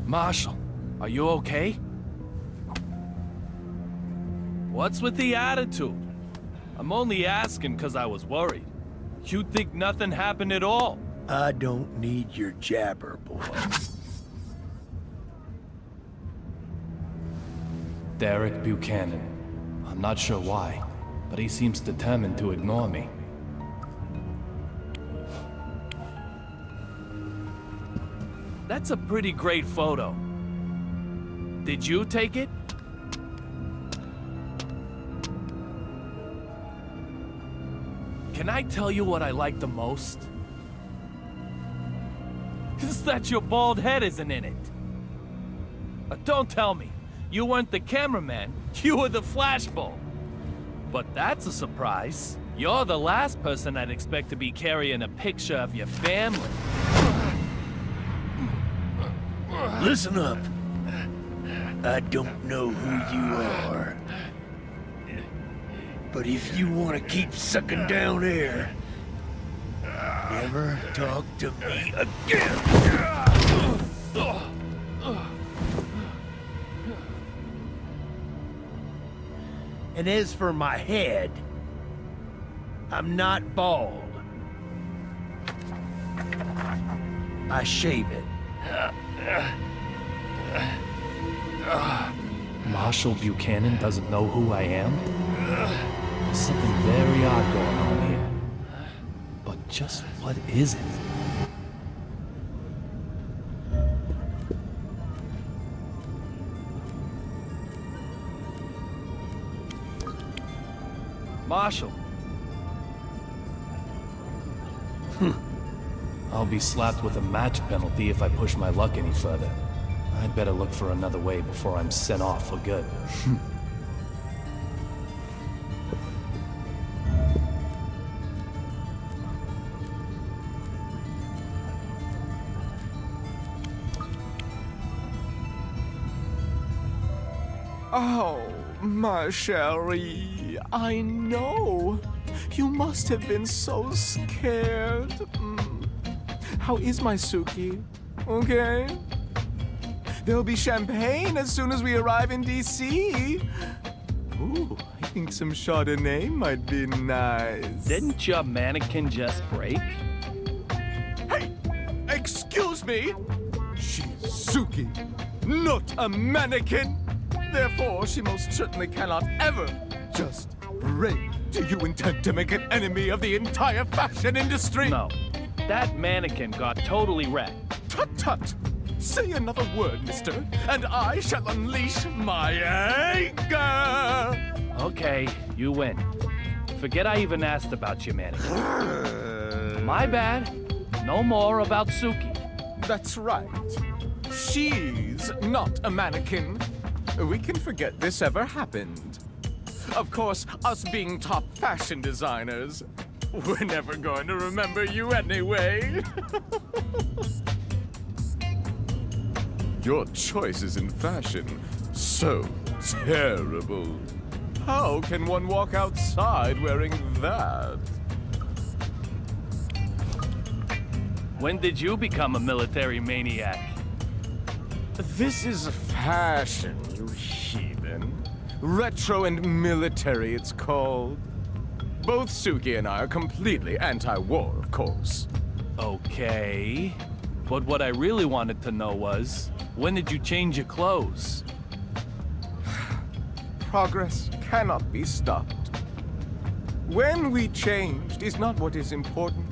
Marshall, are you okay? What's with the attitude? I'm only asking because I was worried. You'd think nothing happened at all. I don't need your jabber, boy. Derek Buchanan. I'm not sure why, but he seems determined to ignore me. That's a pretty great photo. Did you take it? Can I tell you what I like the most? It's that your bald head isn't in it. Don't tell me. You weren't the cameraman. You were the flashbulb. But that's a surprise. You're the last person I'd expect to be carrying a picture of your family. Listen up. I don't know who you are. But if you want to keep sucking down air, never talk to me again. And as for my head, I'm not bald. I shave it. Marshall Buchanan doesn't know who I am? There's something very odd going on here. But just what is it? Marshall. I'll be slapped with a match penalty if I push my luck any further. I'd better look for another way before I'm sent off for good. Oh, my Sherry, I know. You must have been so scared. How is my Suki? Okay? There'll be champagne as soon as we arrive in D.C. Ooh, I think some Chardonnay might be nice. Didn't your mannequin just break? Hey! Excuse me! She's Suki, not a mannequin! Therefore, she most certainly cannot ever just break. Do you intend to make an enemy of the entire fashion industry? No. That mannequin got totally wrecked. Tut-tut! Say another word, mister, and I shall unleash my anger! Okay, you win. Forget I even asked about your mannequin. My bad. No more about Suki. That's right. She's not a mannequin. We can forget this ever happened. Of course, us being top fashion designers, we're never going to remember you anyway. Your choices in fashion, so terrible. How can one walk outside wearing that? When did you become a military maniac? This is fashion, you heathen. Retro and military, it's called. Both Suki and I are completely anti-war, of course. Okay. But what I really wanted to know was, when did you change your clothes? Progress cannot be stopped. When we changed is not what is important.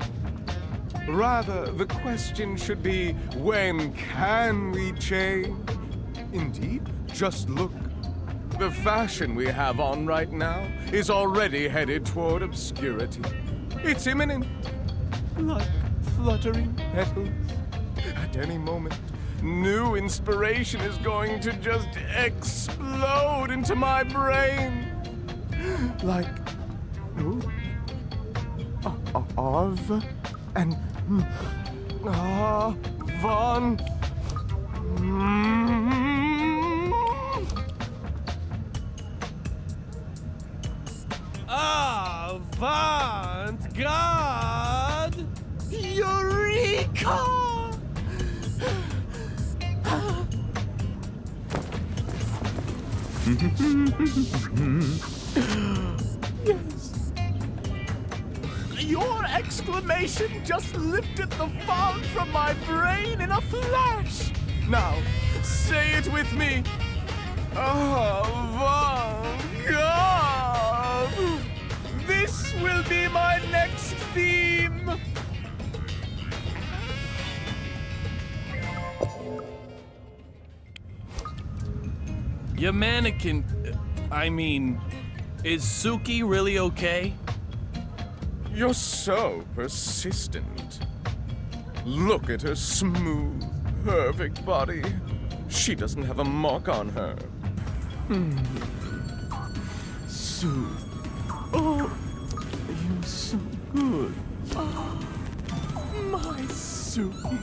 Rather, the question should be, when can we change? Indeed, just look. The fashion we have on right now is already headed toward obscurity. It's imminent, like fluttering petals. At any moment, new inspiration is going to just explode into my brain. Like, Arv and Von. Avant-garde! Eureka! Yes. Your exclamation just lifted the fog from my brain in a flash. Now, say it with me. Avant-garde! This will be my next theme! Your mannequin. I mean, is Suki really okay? You're so persistent. Look at her smooth, perfect body. She doesn't have a mark on her. Sue. Oh, you're so good. Oh, my Suki.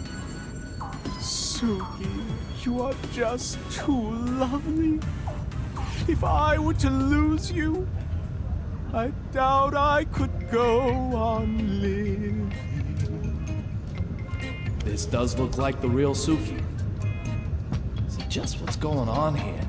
Suki, you are just too lovely. If I were to lose you, I doubt I could go on living. This does look like the real Suki. So just what's going on here?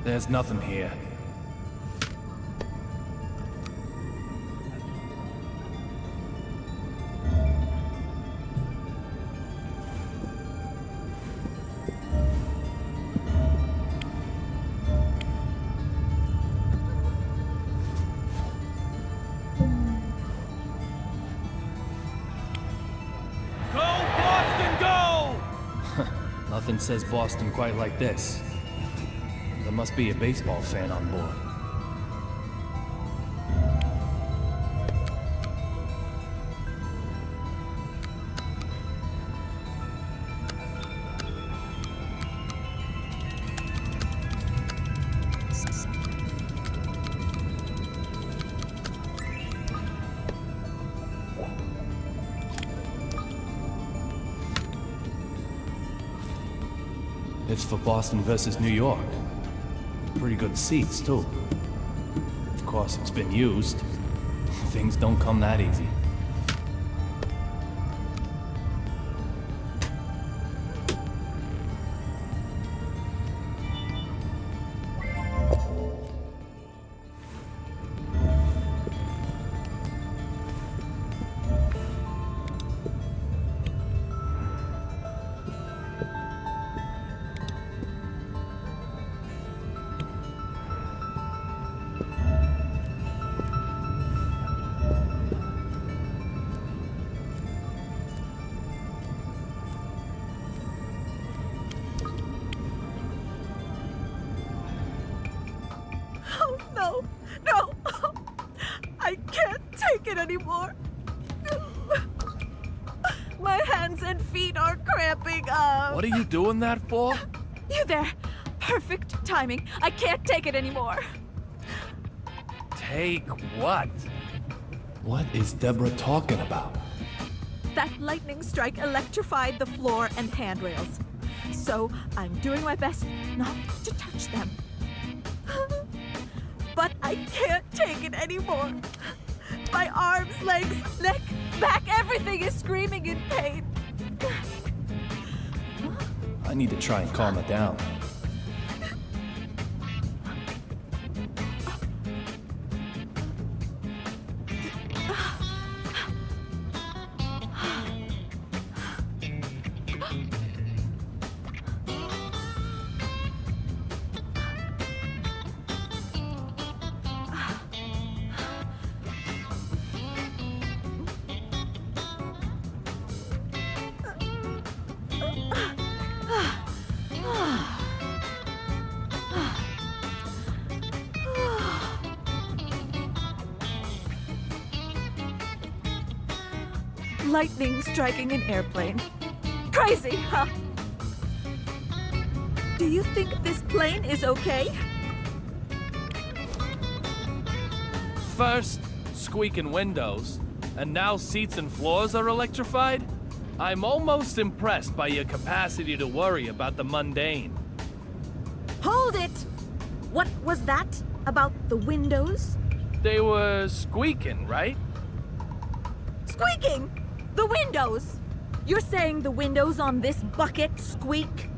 There's nothing here. Go, Boston, go! Nothing says Boston quite like this. There must be a baseball fan on board. It's for Boston versus New York. Pretty good seats, too. Of course, it's been used. Things don't come that easy. Oh, no, no. I can't take it anymore. My hands and feet are cramping up. What are you doing that for? You there. Perfect timing. I can't take it anymore. Take what? What is Deborah talking about? That lightning strike electrified the floor and handrails. So I'm doing my best not to touch them. But I can't take it anymore. My arms, legs, neck, back, everything is screaming in pain. I need to try and calm it down. Lightning striking an airplane. Crazy, huh? Do you think this plane is okay? First, squeaking windows, and now seats and floors are electrified? I'm almost impressed by your capacity to worry about the mundane. Hold it! What was that about the windows? They were squeaking, right? Squeaking! The windows! You're saying the windows on this bucket squeak?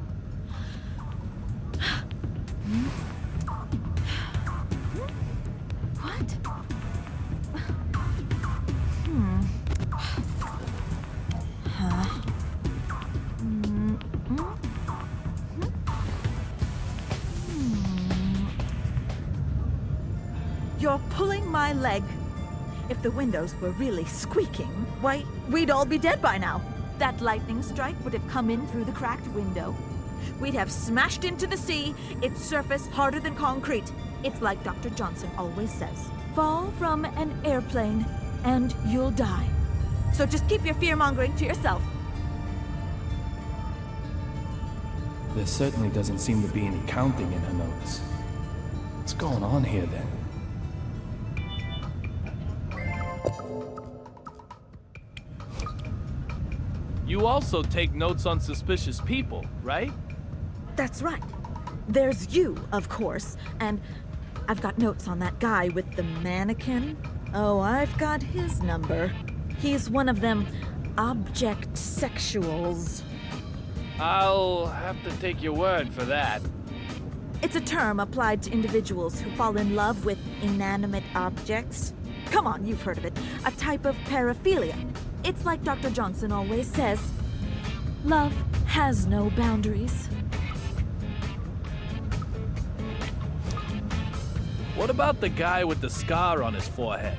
What? Huh? You're pulling my leg. If the windows were really squeaking, why, we'd all be dead by now. That lightning strike would have come in through the cracked window. We'd have smashed into the sea, its surface harder than concrete. It's like Dr. Johnson always says. Fall from an airplane, and you'll die. So just keep your fear-mongering to yourself. There certainly doesn't seem to be any counting in her notes. What's going on here then? You also take notes on suspicious people, right? That's right. There's you, of course, and I've got notes on that guy with the mannequin. Oh, I've got his number. He's one of them object sexuals. I'll have to take your word for that. It's a term applied to individuals who fall in love with inanimate objects. Come on, you've heard of it. A type of paraphilia. It's like Dr. Johnson always says, love has no boundaries. What about the guy with the scar on his forehead?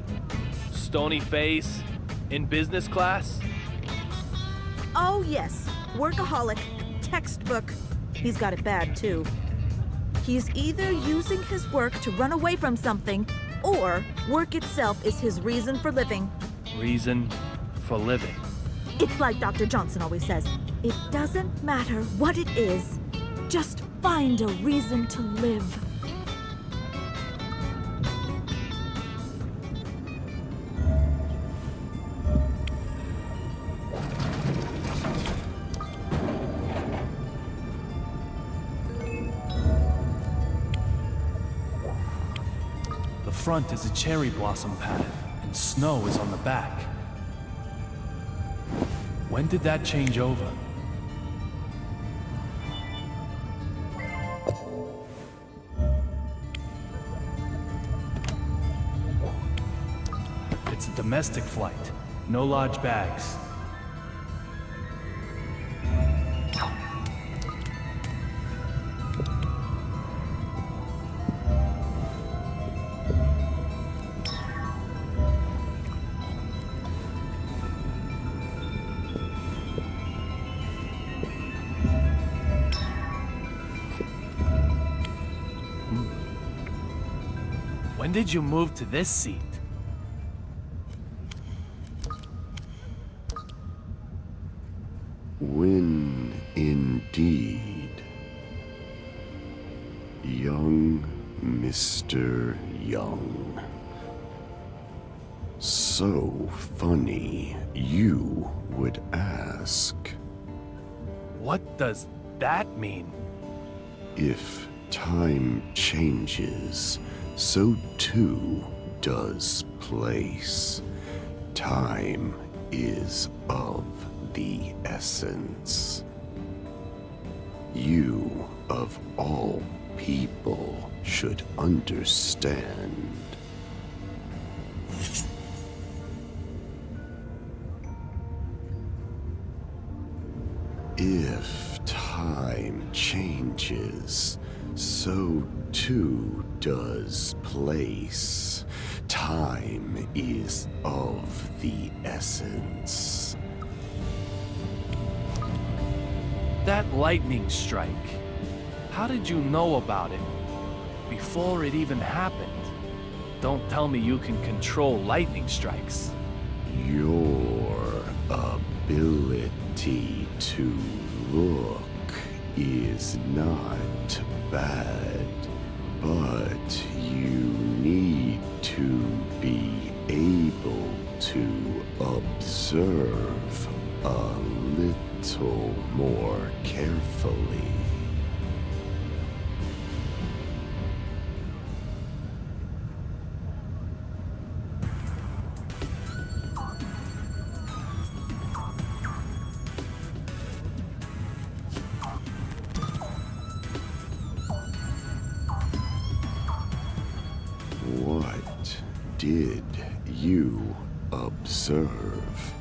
Stony face? In business class? Oh, yes. Workaholic. Textbook. He's got it bad, too. He's either using his work to run away from something, or work itself is his reason for living. Reason for living. It's like Dr. Johnson always says, it doesn't matter what it is, just find a reason to live. The front is a cherry blossom pattern, and snow is on the back. When did that change over? It's a domestic flight. No large bags. When did you move to this seat? When indeed, young Mr. Young. So funny you would ask. What does that mean? If time changes, so too does place. Time is of the essence. You, of all people, should understand. If time changes, so too does place. Time is of the essence. That lightning strike. How did you know about it? Before it even happened? Don't tell me you can control lightning strikes. Your ability to look is not bad, but you need to be able to observe a little more carefully. What did you observe?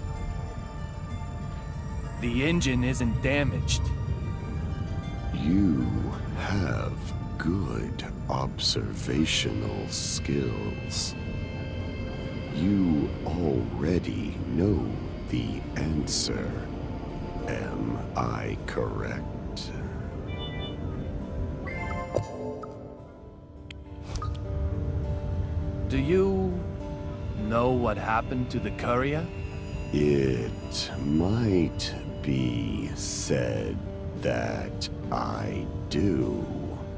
The engine isn't damaged. You have good observational skills. You already know the answer. Am I correct? Do you know what happened to the courier? It might be said that I do,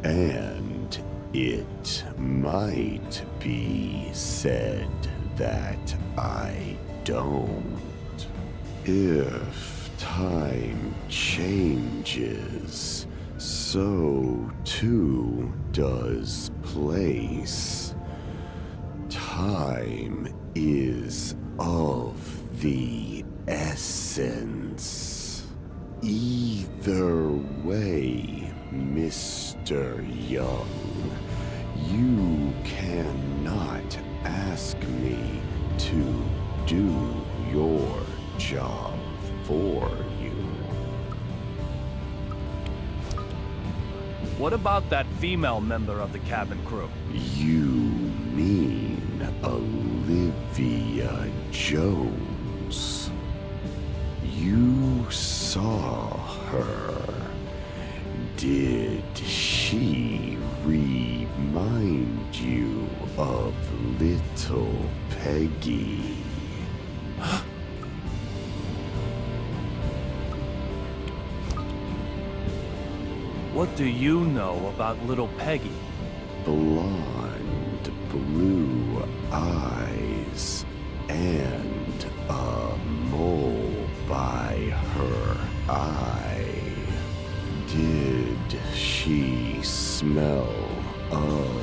and it might be said that I don't. If time changes, so too does place. Time is of the essence. Either way, Mr. Young, you cannot ask me to do your job for you. What about that female member of the cabin crew? You mean Olivia Jones? You saw her. Did she remind you of little Peggy? What do you know about little Peggy? Blonde, blue eyes, and a mole by her eye. Did she smell of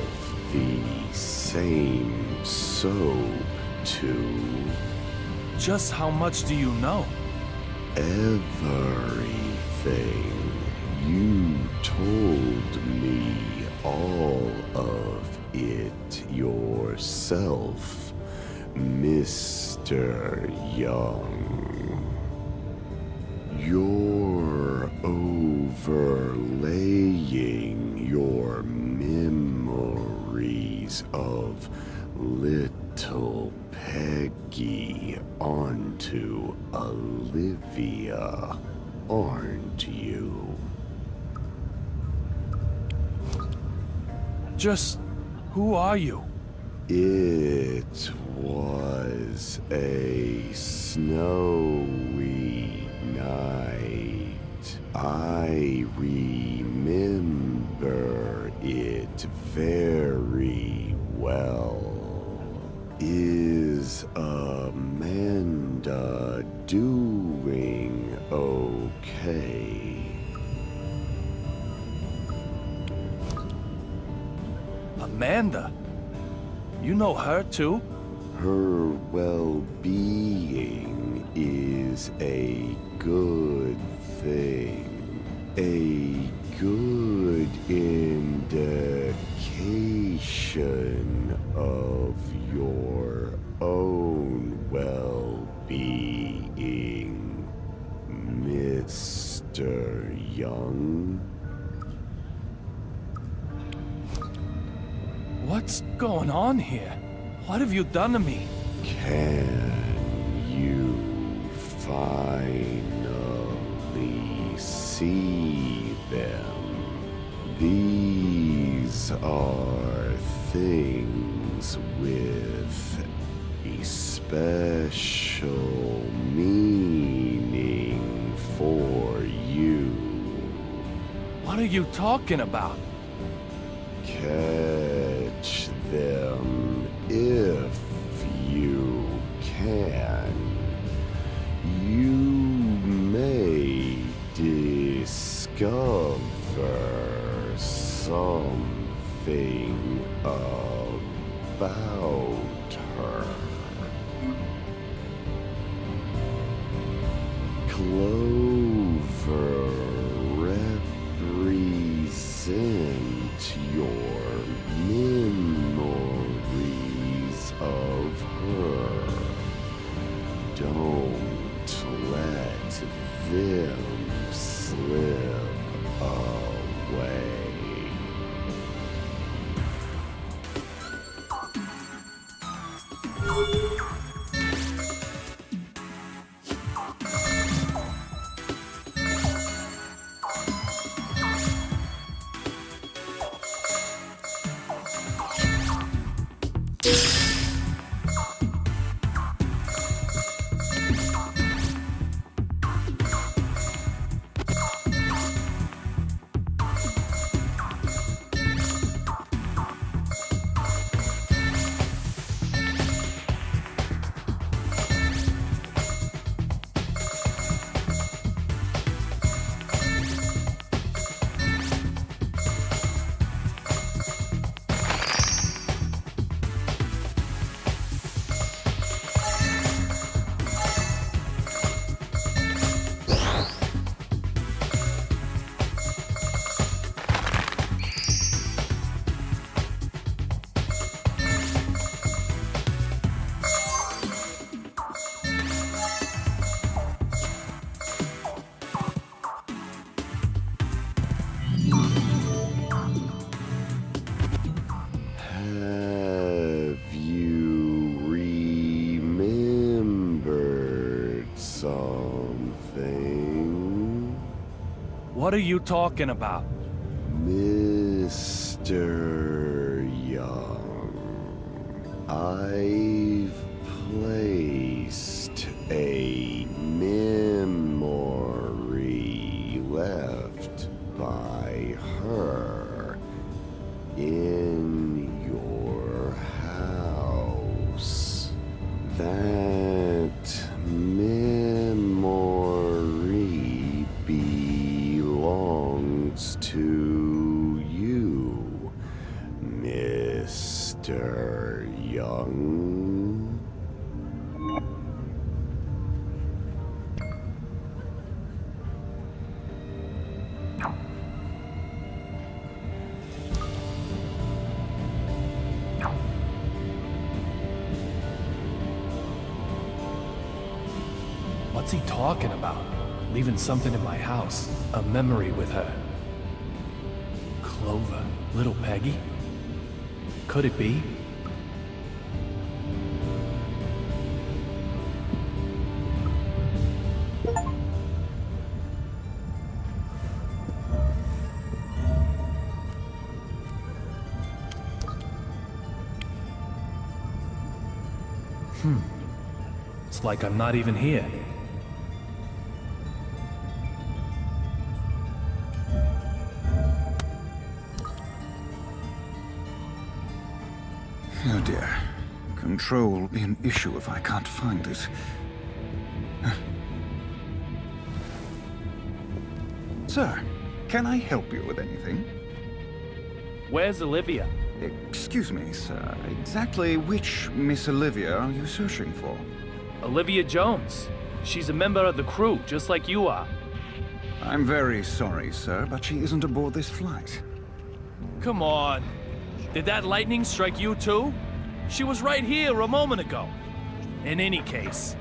the same soap too? Just how much do you know? Everything. You told me all of it yourself, Mr. Young. You're overlaying your memories of little Peggy onto Olivia, aren't you? Just who are you? It was a snowy night. I remember it very well. Is Amanda doing okay? Amanda? You know her too? Her well-being is a good thing. A good indication of your own well-being, Mr. Young. What's going on here? What have you done to me? Can you finally see them? These are things with a special meaning for you. What are you talking about? Catch them if you can. You may discover something about her. Clover represent your memories them slip away. Have you remembered something? What are you talking about? Mr. Young, I've placed a memory left by her in your house. That memory belongs to you, Mr. Young. What's he talking about? Leaving something in my house. A memory with her. Clover. Little Peggy? Could it be? It's like I'm not even here. Oh dear. Control will be an issue if I can't find it. Sir, can I help you with anything? Where's Olivia? Excuse me, sir. Exactly which Miss Olivia are you searching for? Olivia Jones. She's a member of the crew, just like you are. I'm very sorry, sir, but she isn't aboard this flight. Come on. Did that lightning strike you too? She was right here a moment ago. In any case,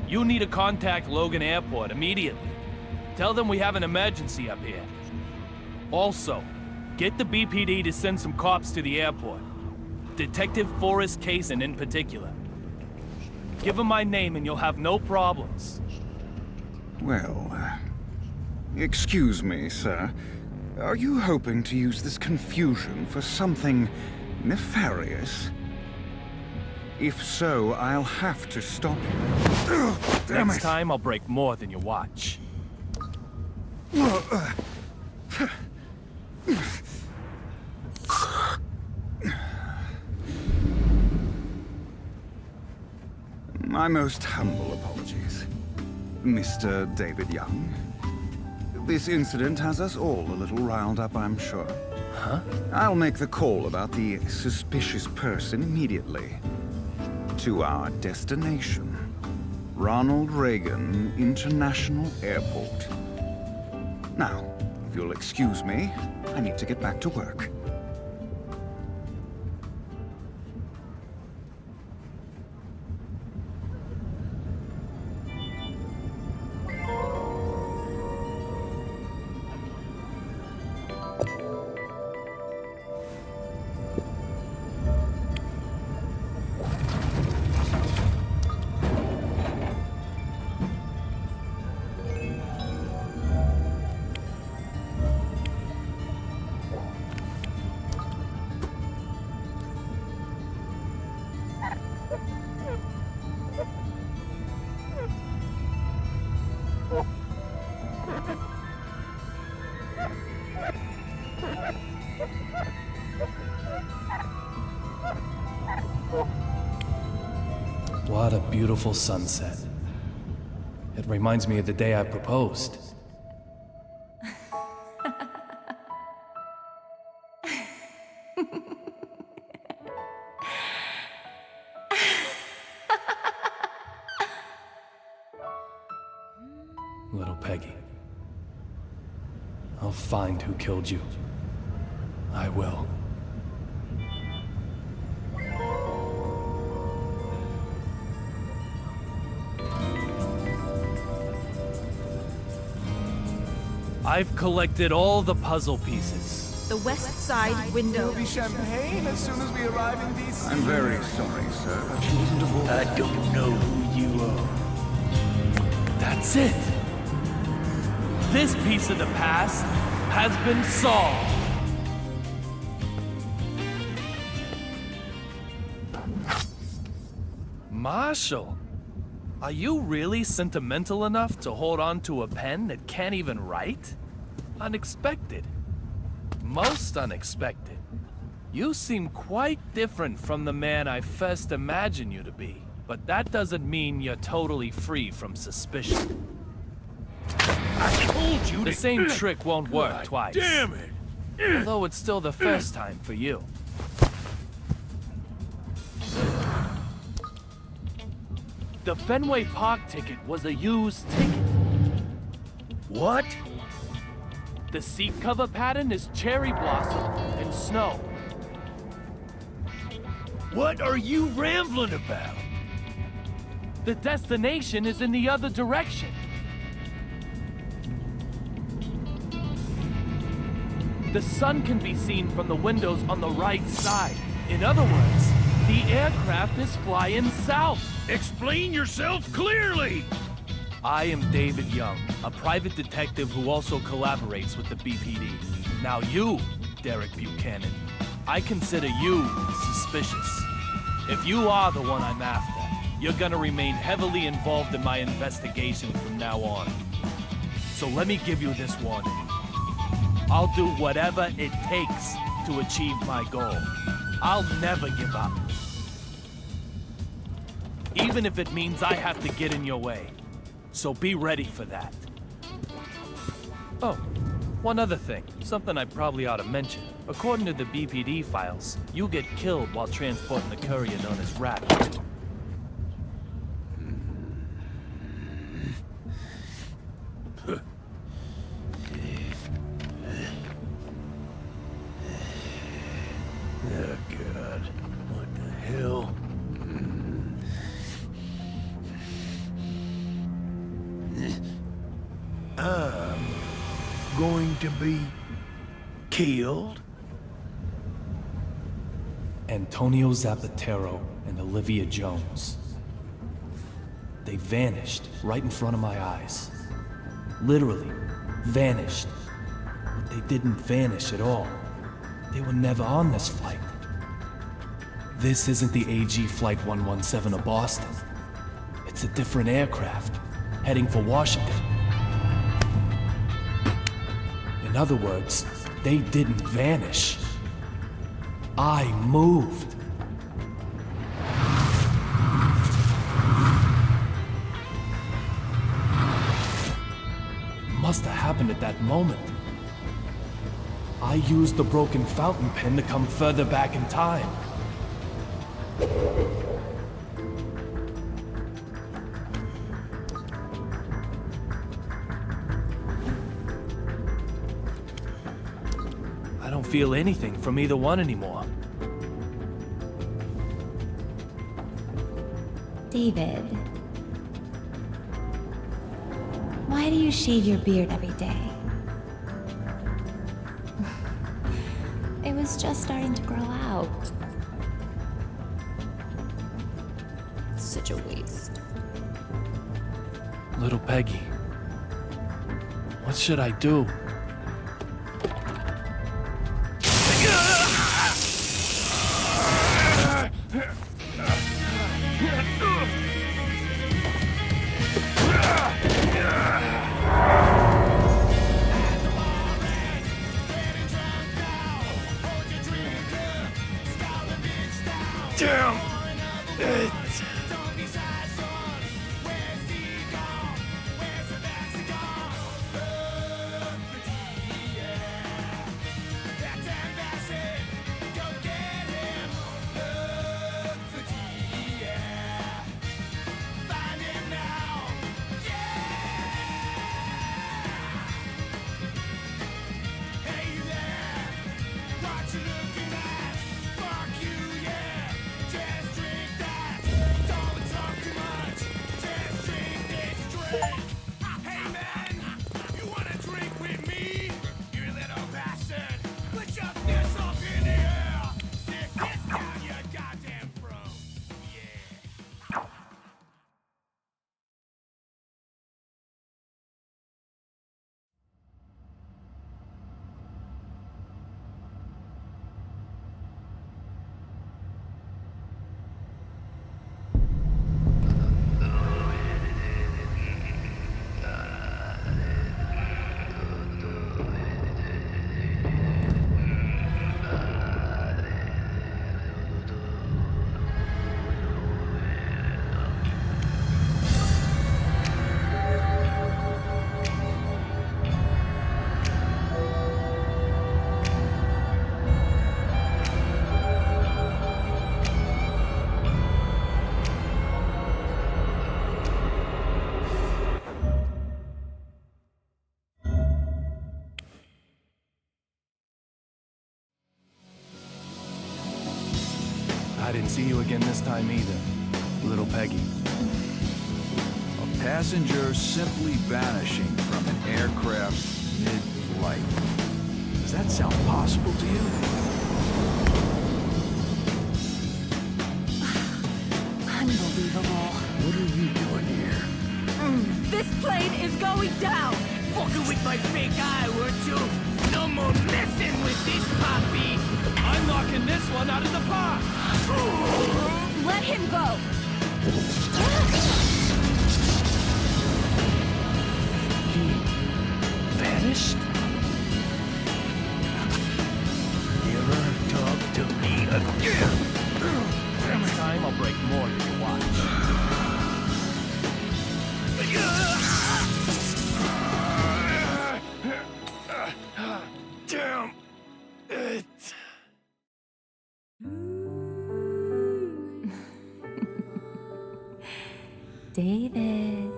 you need to contact Logan Airport immediately. Tell them we have an emergency up here. Also, get the BPD to send some cops to the airport. Detective Forrest Kaysen in particular. Give him my name and you'll have no problems. Well, excuse me, sir. Are you hoping to use this confusion for something nefarious? If so, I'll have to stop you. Damn Next it. time, I'll break more than you watch. My most humble apologies, Mr. David Young. This incident has us all a little riled up, I'm sure. Huh? I'll make the call about the suspicious person immediately. To our destination, Ronald Reagan International Airport. Now, if you'll excuse me, I need to get back to work. What a beautiful sunset. It reminds me of the day I proposed. Little Peggy. I'll find who killed you. I will. I've collected all the puzzle pieces. The west side window. There'll be champagne as soon as we arrive in DC. I'm very sorry, sir, but she wasn't aboard. I don't know who you are. That's it. This piece of the past has been solved. Marshall, are you really sentimental enough to hold on to a pen that can't even write? Unexpected. Most unexpected. You seem quite different from the man I first imagined you to be, but that doesn't mean you're totally free from suspicion. I told you The same trick won't work twice. Damn it! Although it's still the first time for you. The Fenway Park ticket was a used ticket. What? The seat cover pattern is cherry blossom and snow. What are you rambling about? The destination is in the other direction. The sun can be seen from the windows on the right side. In other words, the aircraft is flying south. Explain yourself clearly! I am David Young, a private detective who also collaborates with the BPD. Now you, Derek Buchanan, I consider you suspicious. If you are the one I'm after, you're gonna remain heavily involved in my investigation from now on. So let me give you this warning. I'll do whatever it takes to achieve my goal. I'll never give up. Even if it means I have to get in your way. So be ready for that. Oh, one other thing. Something I probably ought to mention. According to the BPD files, you get killed while transporting the courier known as Rat. Oh, God. What the hell? I'm going to be killed? Antonio Zapatero and Olivia Jones. They vanished right in front of my eyes. Literally, vanished. But they didn't vanish at all. They were never on this flight. This isn't the AG Flight 117 of Boston. It's a different aircraft, heading for Washington. In other words, they didn't vanish. I moved. It must have happened at that moment. I used the broken fountain pen to come further back in time. I don't feel anything from either one anymore. David, why do you shave your beard every day? It was just starting to grow out. Such a waste. Little Peggy, what should I do? Damn it! I didn't see you again this time either, little Peggy. A passenger simply vanishing from an aircraft mid-flight. Does that sound possible to you? Unbelievable. What are you doing here? This plane is going down! Fucking with my fake eye, weren't you? No more messing with this puppy! I'm knocking this one out of the park! Let him go! Vanished? Never talk to me again! Next time I'll break more than you watch. Damn it! David.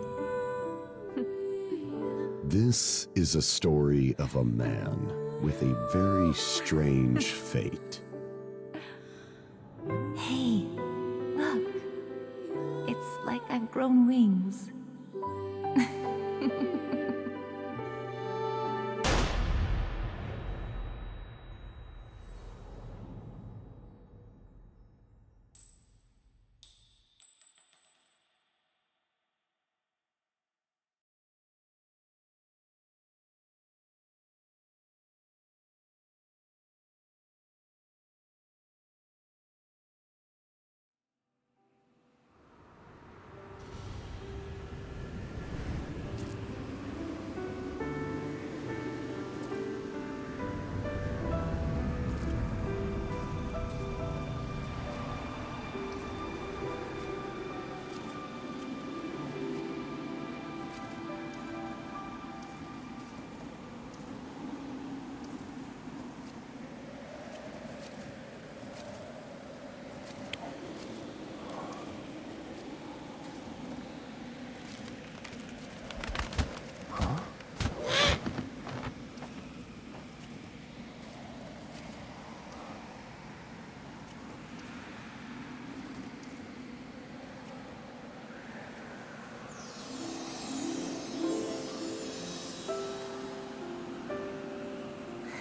This is a story of a man with a very strange fate. Hey, look. It's like I've grown wings.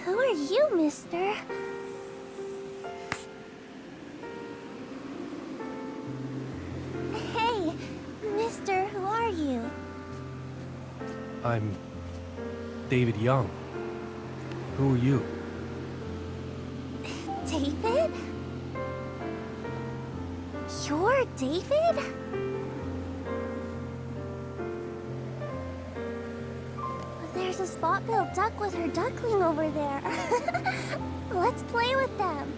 Who are you, mister? Hey, mister, who are you? I'm David Young. Who are you? David? You're David? There's a spot-billed duck with her duckling over there. Let's play with them.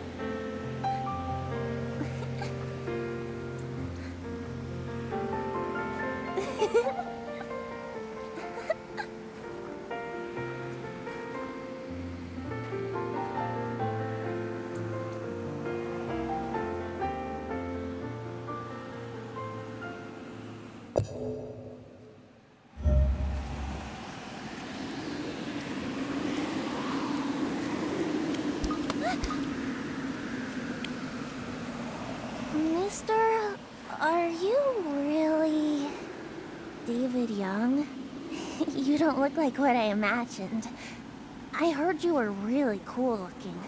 Mister, are you really David Young? You don't look like what I imagined. I heard you were really cool looking.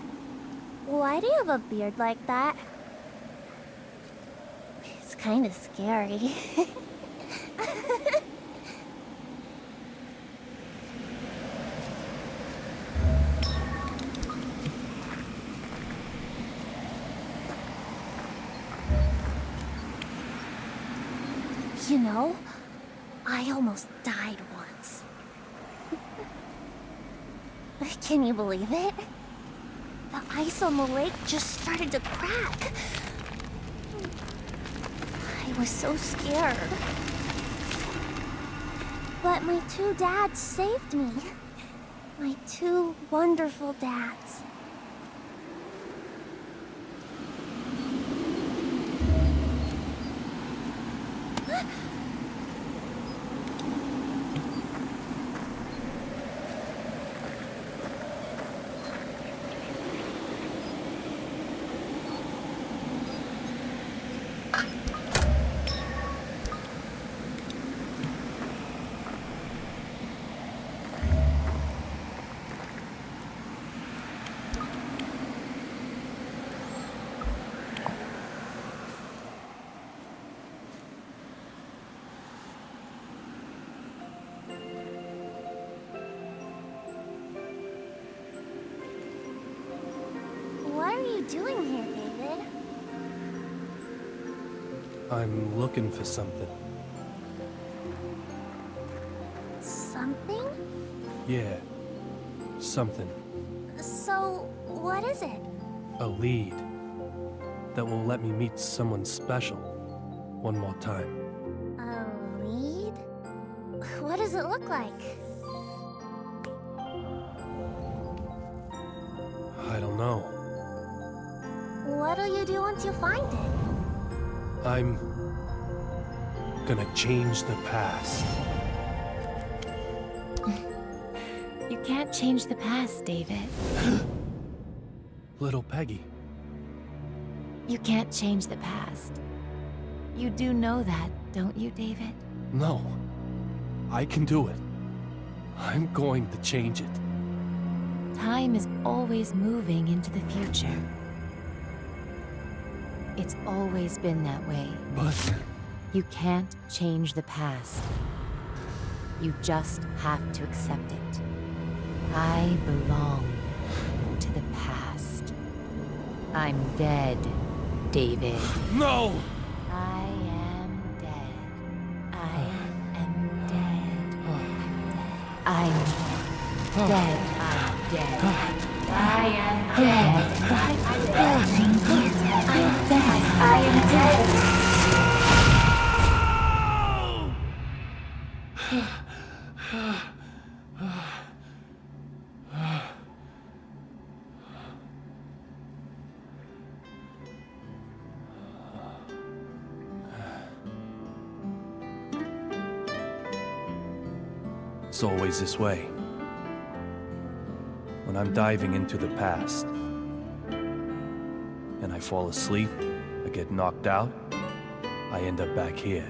Why do you have a beard like that? It's kind of scary. You know, I almost died once. Can you believe it? The ice on the lake just started to crack. I was so scared. But my two dads saved me. My two wonderful dads. What are you doing here, David? I'm looking for something. Something? Yeah, something. So, what is it? A lead that will let me meet someone special one more time. A lead? What does it look like? I don't know. What'll you do once you find it? I'm gonna change the past. You can't change the past, David. Little Peggy. You can't change the past. You do know that, don't you, David? No. I can do it. I'm going to change it. Time is always moving into the future. It's always been that way. But you can't change the past. You just have to accept it. I belong to the past. I'm dead, David. No! I am dead. I am dead. I'm dead. I'm dead. I am dead. I'm dead. I'm dead. I am dead. It's always this way. When I'm diving into the past, and I fall asleep, I get knocked out, I end up back here.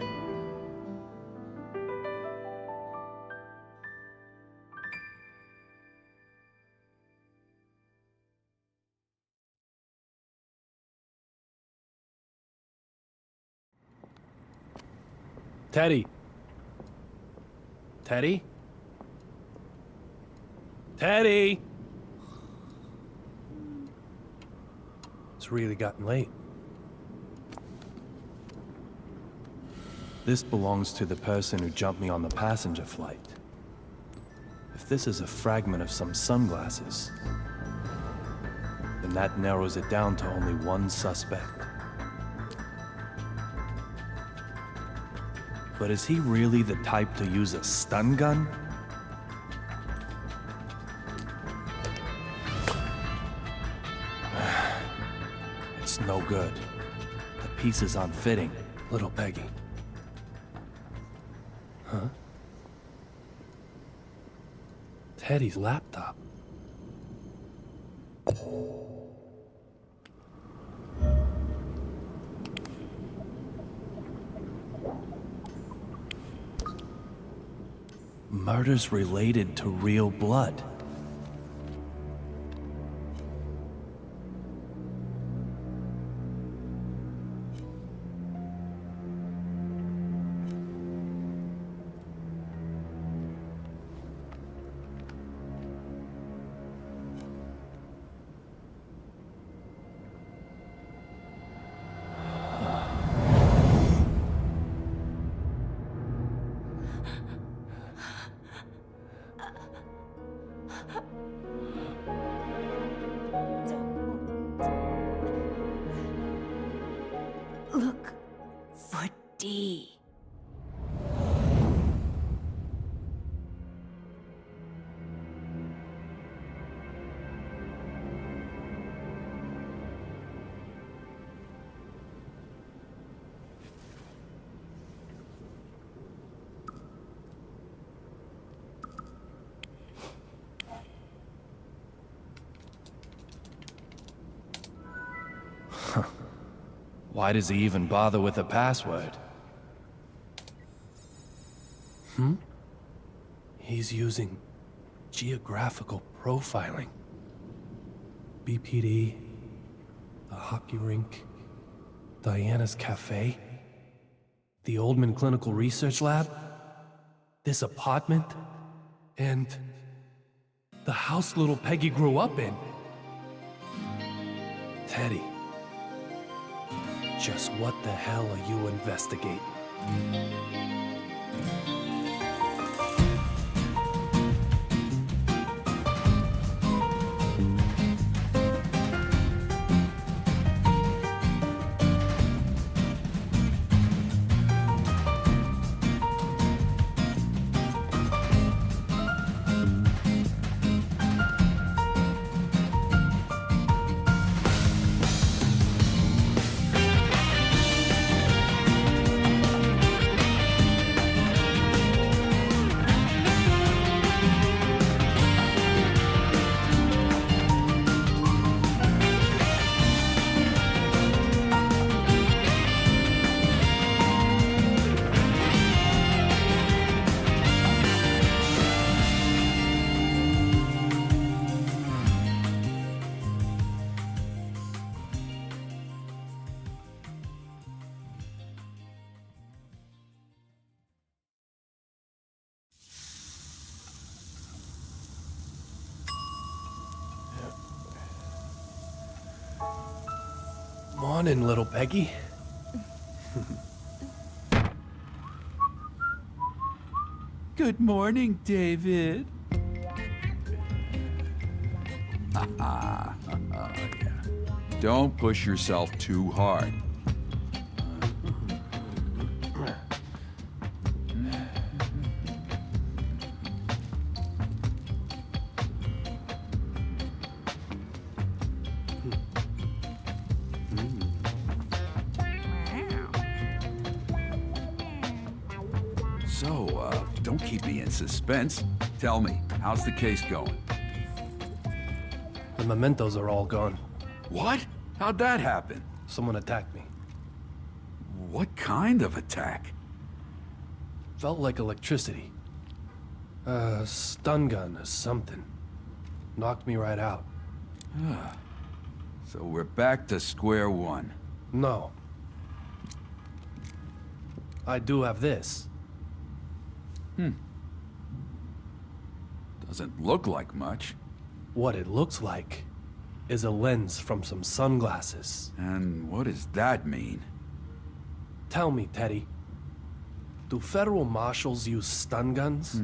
Teddy! Teddy? Teddy! It's really gotten late. This belongs to the person who jumped me on the passenger flight. If this is a fragment of some sunglasses, then that narrows it down to only one suspect. But is he really the type to use a stun gun? It's no good. The piece is unfitting. Little Peggy. Huh? Teddy's laptop. Murders related to real blood. Look for D. Why does he even bother with a password? He's using geographical profiling. BPD, the hockey rink, Diana's cafe, the Oldman Clinical Research Lab, this apartment, and the house little Peggy grew up in. Teddy, just what the hell are you investigating? Morning, little Peggy. Good morning, David. Yeah. Don't push yourself too hard. So, don't keep me in suspense. Tell me, how's the case going? The mementos are all gone. What? How'd that happen? Someone attacked me. What kind of attack? Felt like electricity. Stun gun or something. Knocked me right out. So we're back to square one. No. I do have this. Doesn't look like much. What it looks like is a lens from some sunglasses. And what does that mean? Tell me, Teddy. Do federal marshals use stun guns?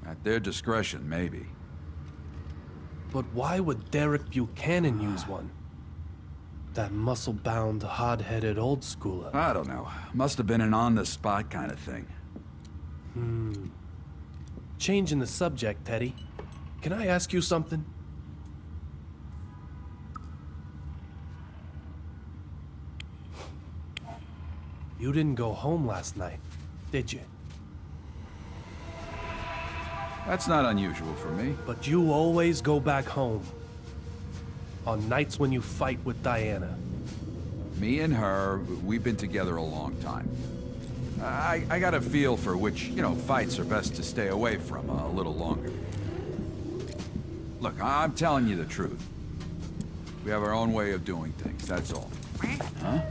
At their discretion, maybe. But why would Derek Buchanan use one? That muscle-bound, hard-headed old schooler. I don't know. Must have been an on-the-spot kind of thing. Changing the subject, Teddy. Can I ask you something? You didn't go home last night, did you? That's not unusual for me. But you always go back home. On nights when you fight with Diana. Me and her, we've been together a long time. I got a feel for which, fights are best to stay away from a little longer. Look, I'm telling you the truth. We have our own way of doing things, that's all. Huh?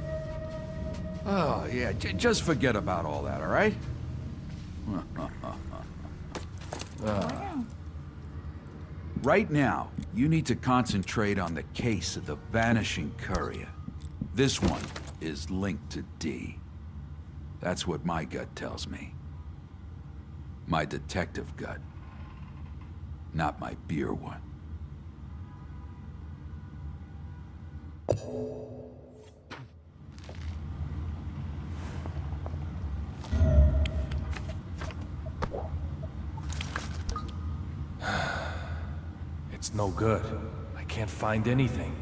Oh, yeah, just forget about all that, all right? Right now, you need to concentrate on the case of the Vanishing Courier. This one is linked to D. That's what my gut tells me. My detective gut. Not my beer one. It's no good. I can't find anything.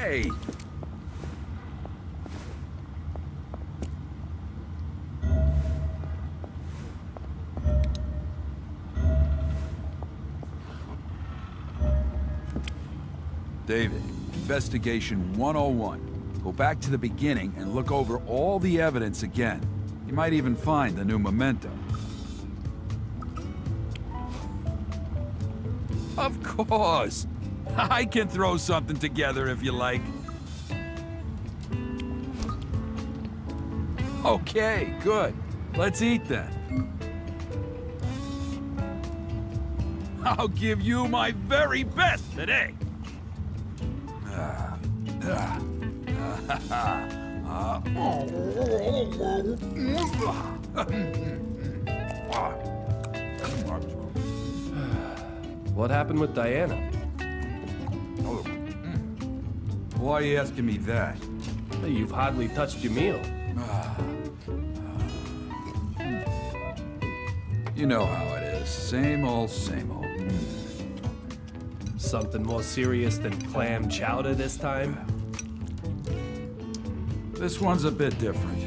Hey! David, Investigation 101. Go back to the beginning and look over all the evidence again. You might even find the new memento. Of course! I can throw something together if you like. Okay, good. Let's eat then. I'll give you my very best today. What happened with Diana? Why are you asking me that? You've hardly touched your meal. You know how it is. Same old, same old. Something more serious than clam chowder this time? This one's a bit different.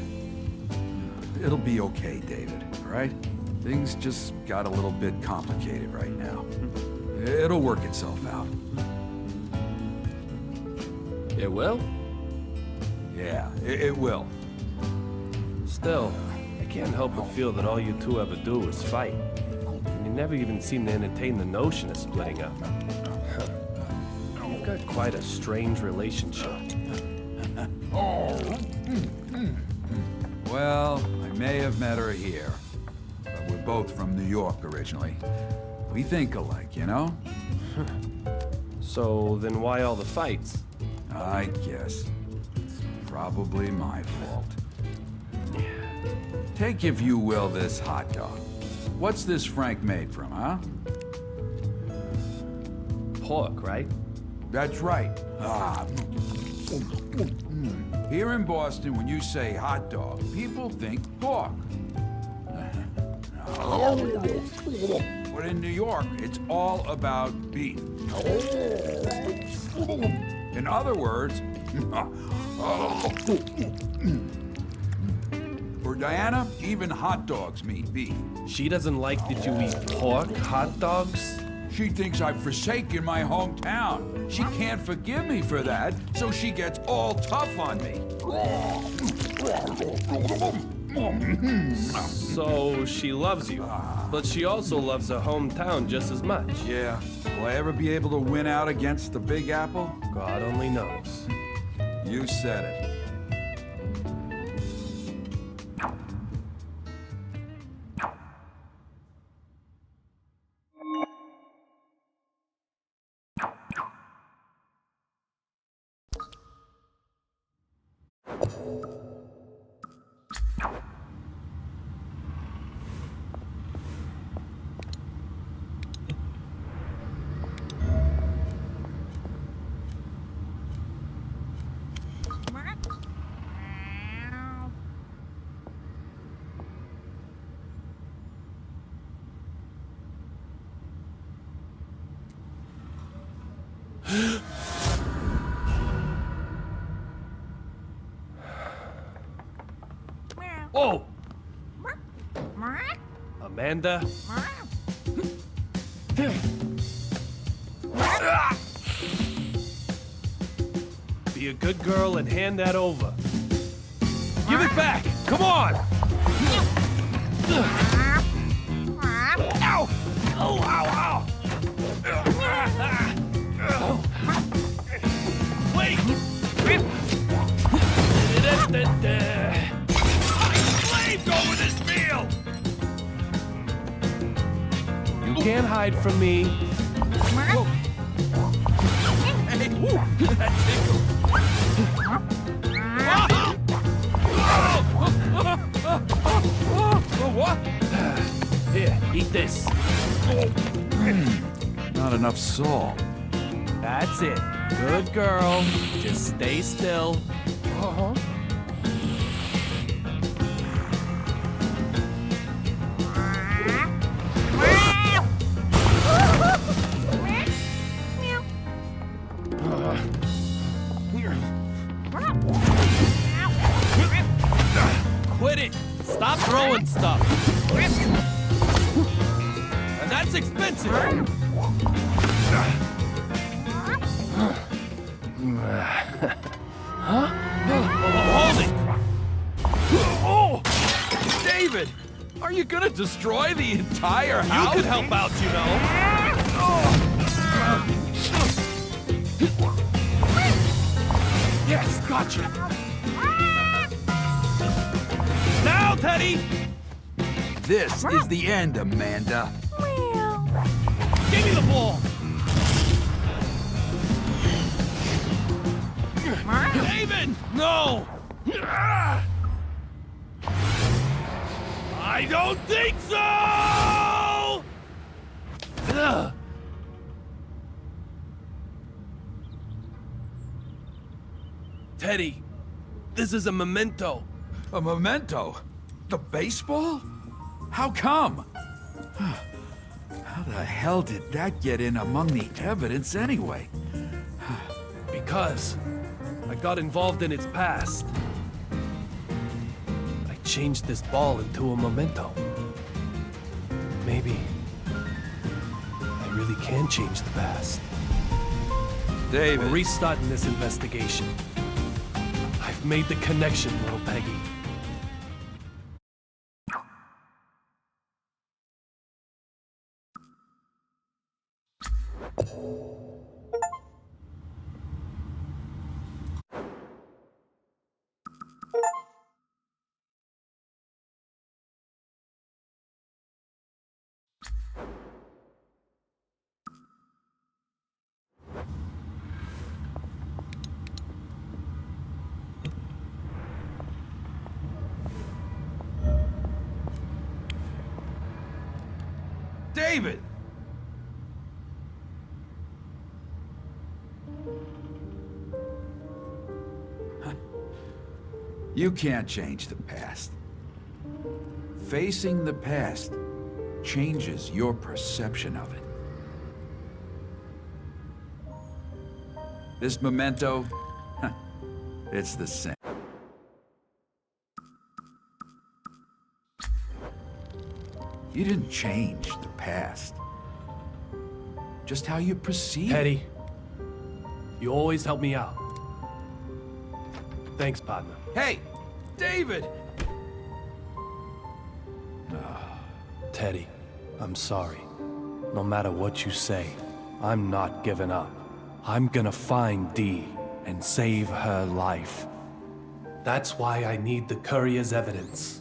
It'll be okay, David, all right? Things just got a little bit complicated right now. It'll work itself out. It will? Yeah, it will. Still, I can't help but feel that all you two ever do is fight. And you never even seem to entertain the notion of splitting up. You've got quite a strange relationship. Well, I may have met her here, but we're both from New York originally. We think alike, you know? So then why all the fights? I guess. It's probably my fault. Take, if you will, this hot dog. What's this Frank made from, huh? Pork, right? That's right. Here in Boston, when you say hot dog, people think pork. But in New York, it's all about beef. In other words, for Diana, even hot dogs mean beef. She doesn't like that you eat pork hot dogs? She thinks I've forsaken my hometown. She can't forgive me for that, so she gets all tough on me. So she loves you, but she also loves her hometown just as much. Yeah. Will I ever be able to win out against the Big Apple? God only knows. You said it. Oh! Amanda? Be a good girl and hand that over. Give it back! Come on! Ow! Oh, ow, ow! Wait! Slaved over this field! You can't hide from me. Whoa. Hey, woo, that tickled. What? Here, eat this. Not enough salt. That's it. Good girl. Just stay still. Uh-huh. Quit it! Stop throwing stuff! And that's expensive! Huh? Hold it! Oh! David! Are you gonna destroy the entire house? You could help out, you know. Yes, gotcha! Now, Teddy! This is the end, Amanda. Give me the ball! David! No! I don't think so! Teddy, this is a memento. A memento? The baseball? How come? How the hell did that get in among the evidence anyway? Because I got involved in its past. I changed this ball into a memento. Maybe I really can change the past. David. We're restarting this investigation. I've made the connection, little Peggy. David! You can't change the past. Facing the past changes your perception of it. This memento, it's the same. You didn't change the past. just how you perceive. Petty, you always help me out. Thanks, partner. Hey, David! Teddy, I'm sorry. No matter what you say, I'm not giving up. I'm gonna find Dee and save her life. That's why I need the courier's evidence.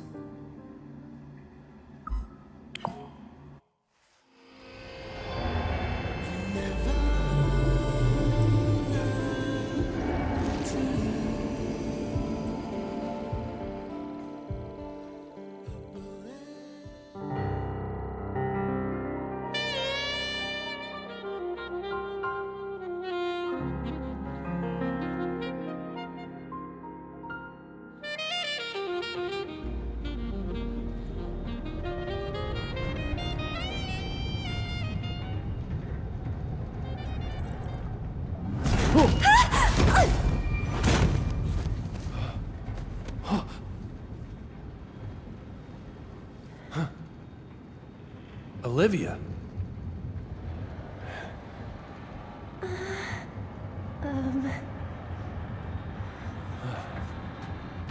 Olivia.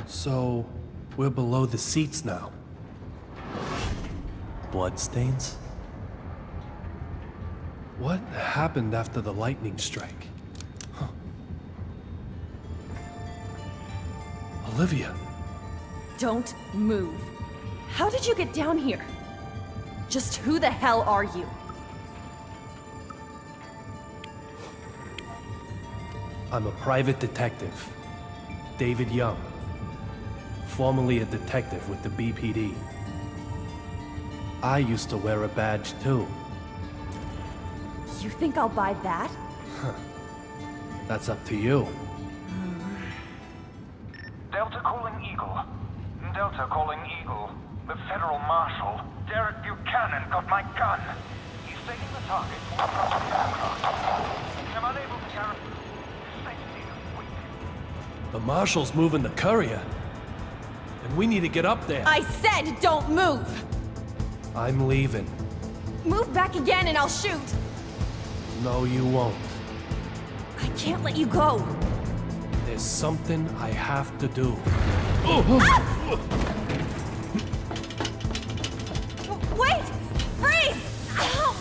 So, we're below the seats now. Bloodstains? What happened after the lightning strike? Huh. Olivia. Don't move. How did you get down here? Just who the hell are you? I'm a private detective, David Young, formerly a detective with the BPD. I used to wear a badge too. You think I'll buy that? That's up to you. Delta calling Eagle. Delta calling Eagle. The Federal Marshal, Derek Buchanan, got my gun. He's taking the target across the aircraft. I'm unable to guarantee safety of weak. The Marshal's moving the courier. And we need to get up there. I said don't move! I'm leaving. Move back again and I'll shoot! No, you won't. I can't let you go! There's something I have to do. Wait! Freeze! Ow!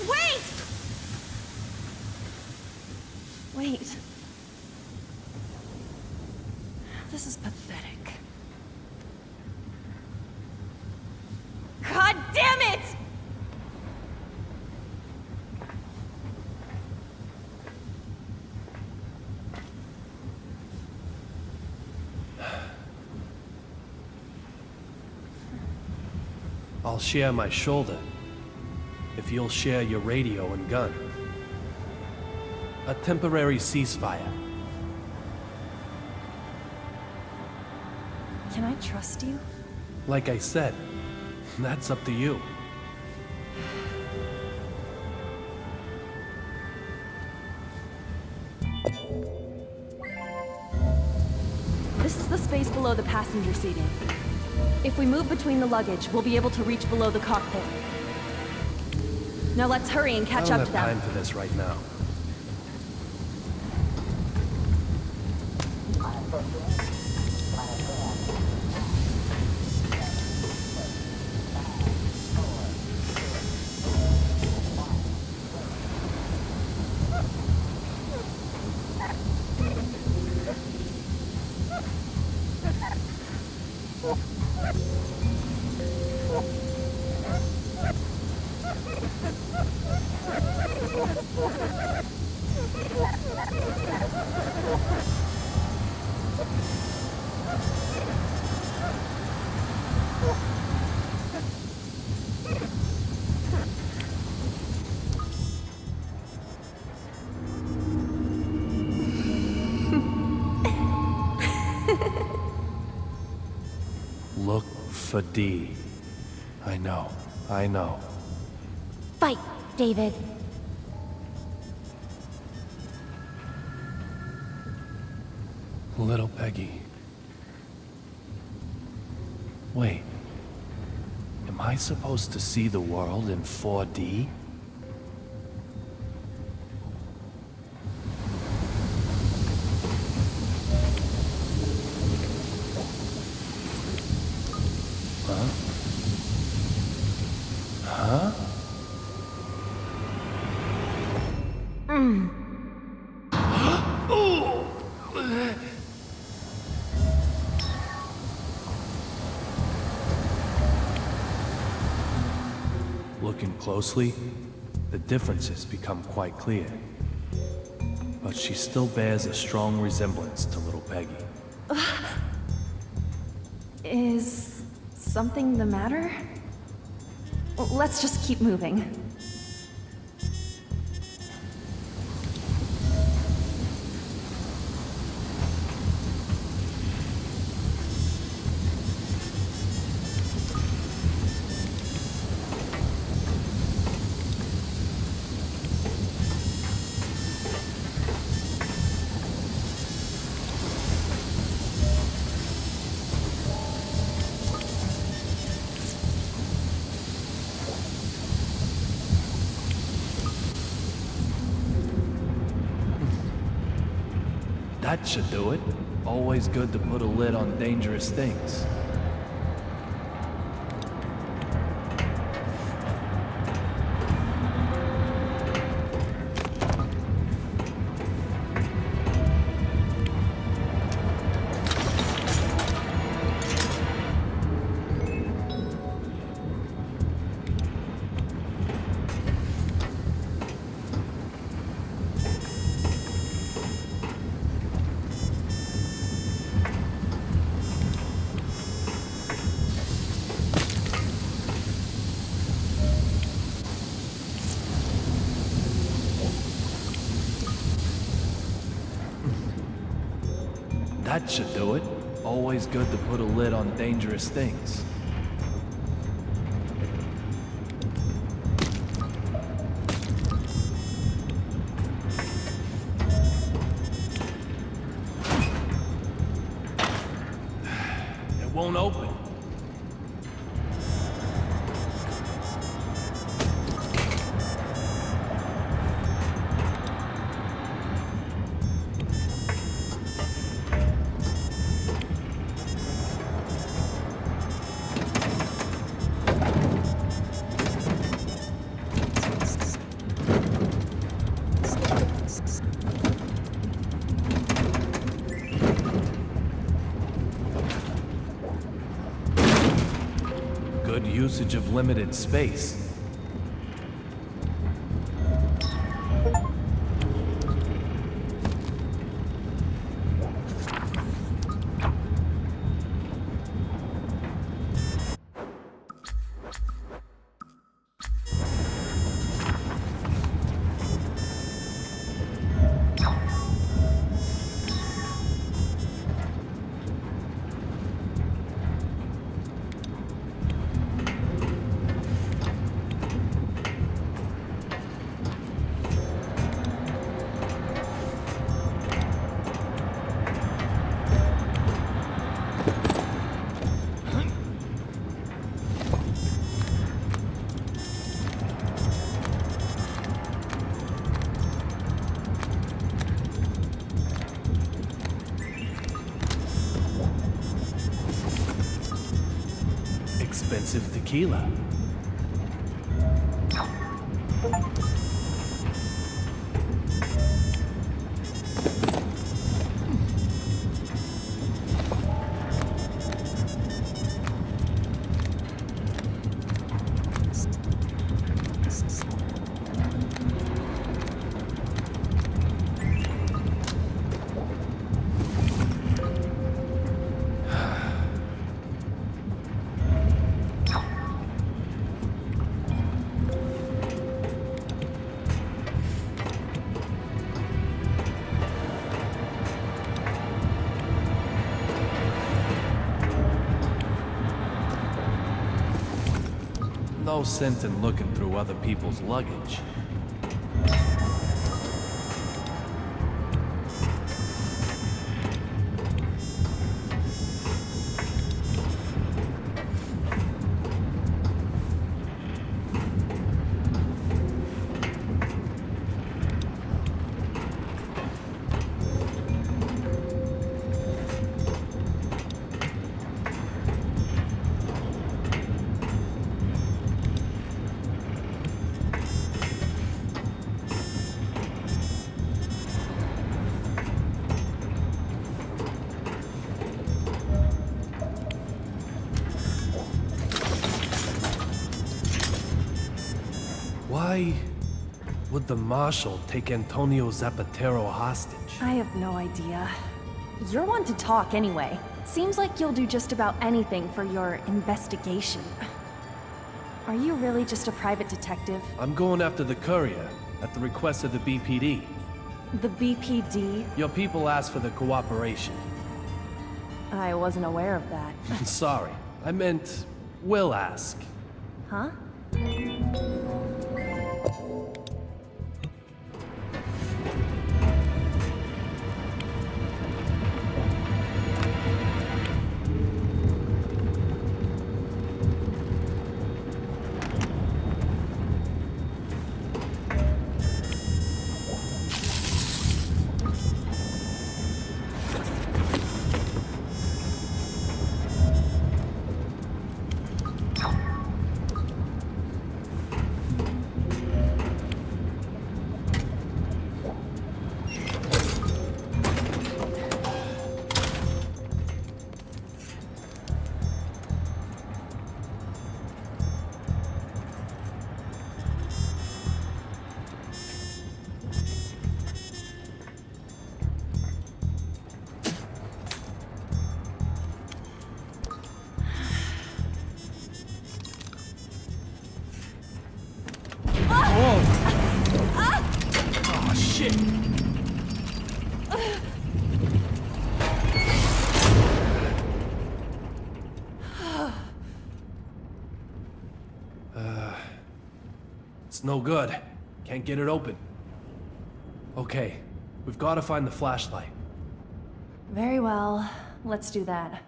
Wait! Wait. This is pathetic. God damn it! I'll share my shoulder if you'll share your radio and gun. A temporary ceasefire. Can I trust you? Like I said, that's up to you. This is the space below the passenger seating. If we move between the luggage, we'll be able to reach below the cockpit. Now let's hurry and catch up to them. I don't have time for this right now. Look for Dee. I know. Fight, David. Little Peggy. Wait. Am Am I supposed to see the world in 4D? Huh? Huh? Looking closely, the differences become quite clear. But she still bears a strong resemblance to little Peggy. Is something the matter? Let's just keep moving. That should do it. Always good to put a lid on dangerous things. That should do it. Always good to put a lid on dangerous things. It won't open. Good usage of limited space. Expensive tequila. No sense in looking through other people's luggage. Why would the Marshal take Antonio Zapatero hostage? I have no idea. You're one to talk anyway. Seems like you'll do just about anything for your investigation. Are you really just a private detective? I'm going after the courier, at the request of the BPD. The BPD? Your people asked for the cooperation. I wasn't aware of that. Sorry, I meant will ask. Huh? Oh, shit! It's no good. Can't get it open. Okay, we've got to find the flashlight. Very well. Let's do that.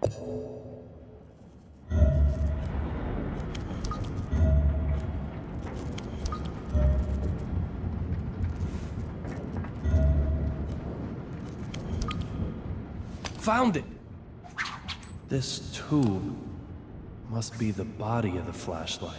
Found it! This tube must be the body of the flashlight.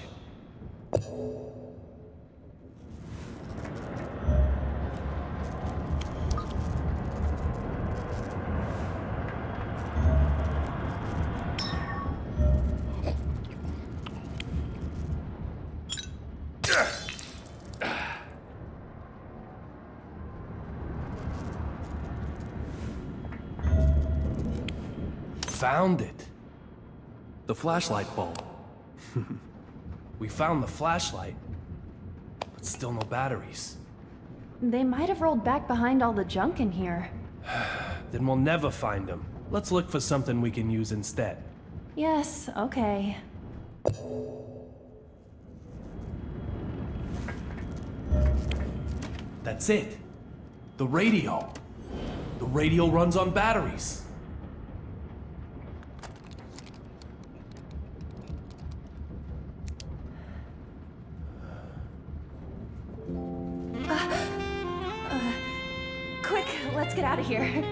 Found it. The flashlight bulb. We found the flashlight, but still no batteries. They might have rolled back behind all the junk in here. Then we'll never find them. Let's look for something we can use instead. Yes, okay. That's it. The radio. The radio runs on batteries. Quick, let's get out of here.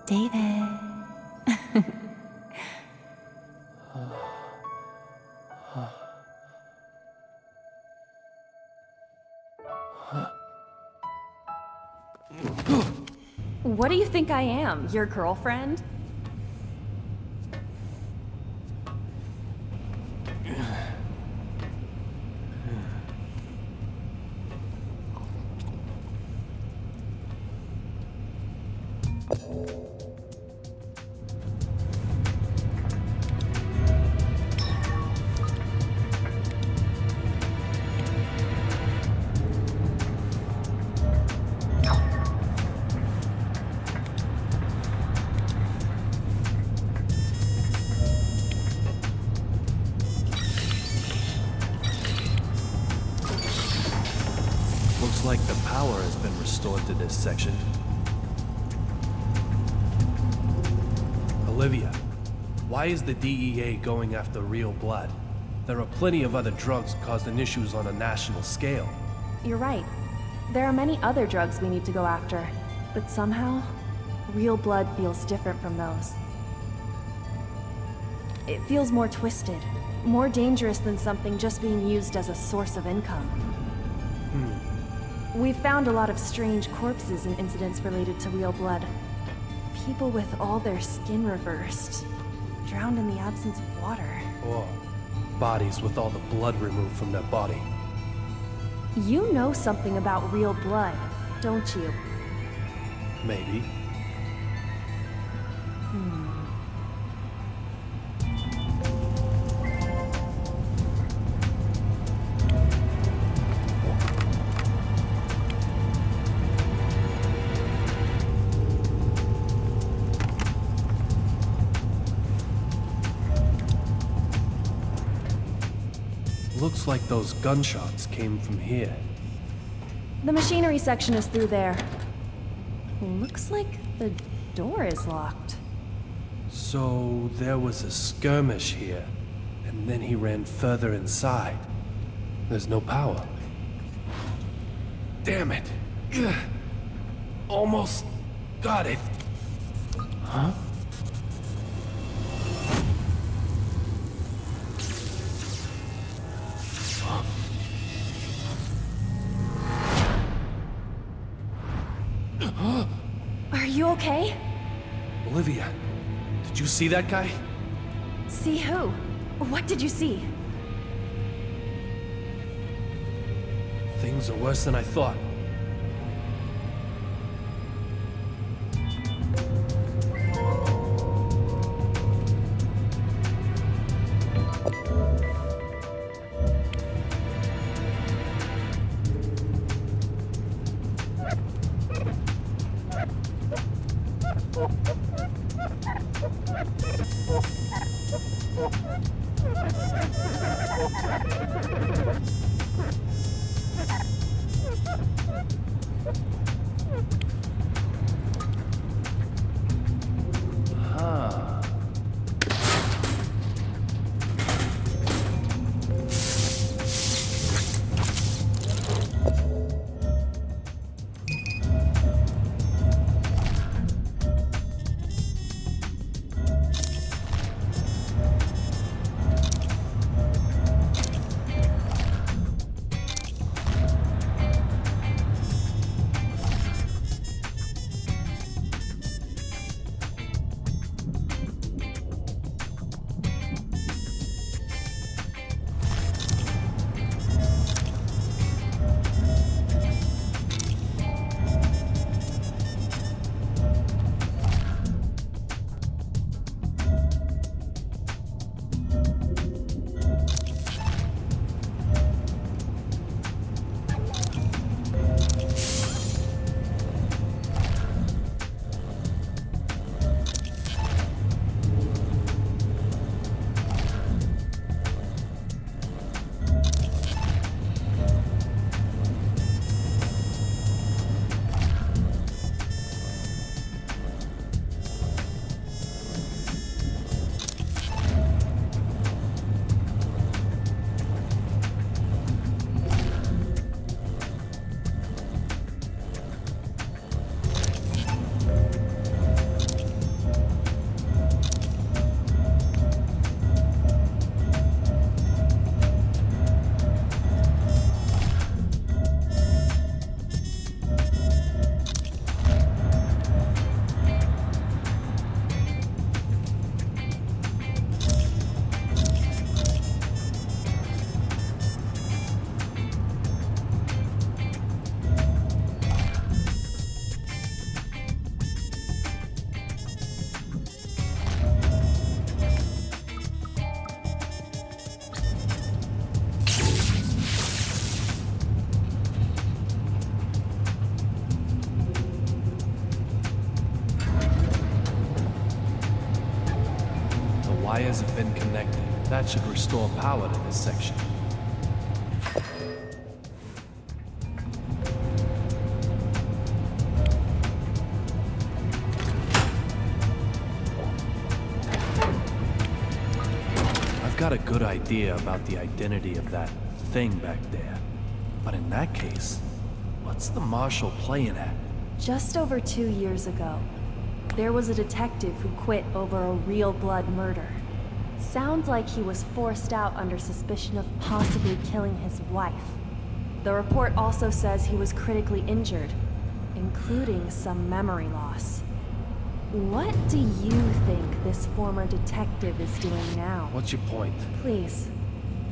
David. What do you think I am? Your girlfriend? Looks like the power has been restored to this section. Olivia, why is the DEA going after real blood? There are plenty of other drugs causing issues on a national scale. You're right. There are many other drugs we need to go after. But somehow, real blood feels different from those. It feels more twisted, more dangerous than something just being used as a source of income. We've found a lot of strange corpses and incidents related to real blood. People with all their skin reversed, drowned in the absence of water. Or bodies with all the blood removed from their body. You know something about real blood, don't you? Maybe. Looks like those gunshots came from here. The machinery section is through there. Looks like the door is locked. So there was a skirmish here, and then he ran further inside. There's no power. Damn it! Almost got it. Huh? Are you okay? Olivia, did you see that guy? See who? What did you see? Things are worse than I thought. Wires have been connected. That should restore power to this section. I've got a good idea about the identity of that thing back there. But in that case, what's the Marshal playing at? Just over 2 years ago, there was a detective who quit over a real blood murder. Sounds like he was forced out under suspicion of possibly killing his wife. The report also says he was critically injured, including some memory loss. What do you think this former detective is doing now? What's your point? Please,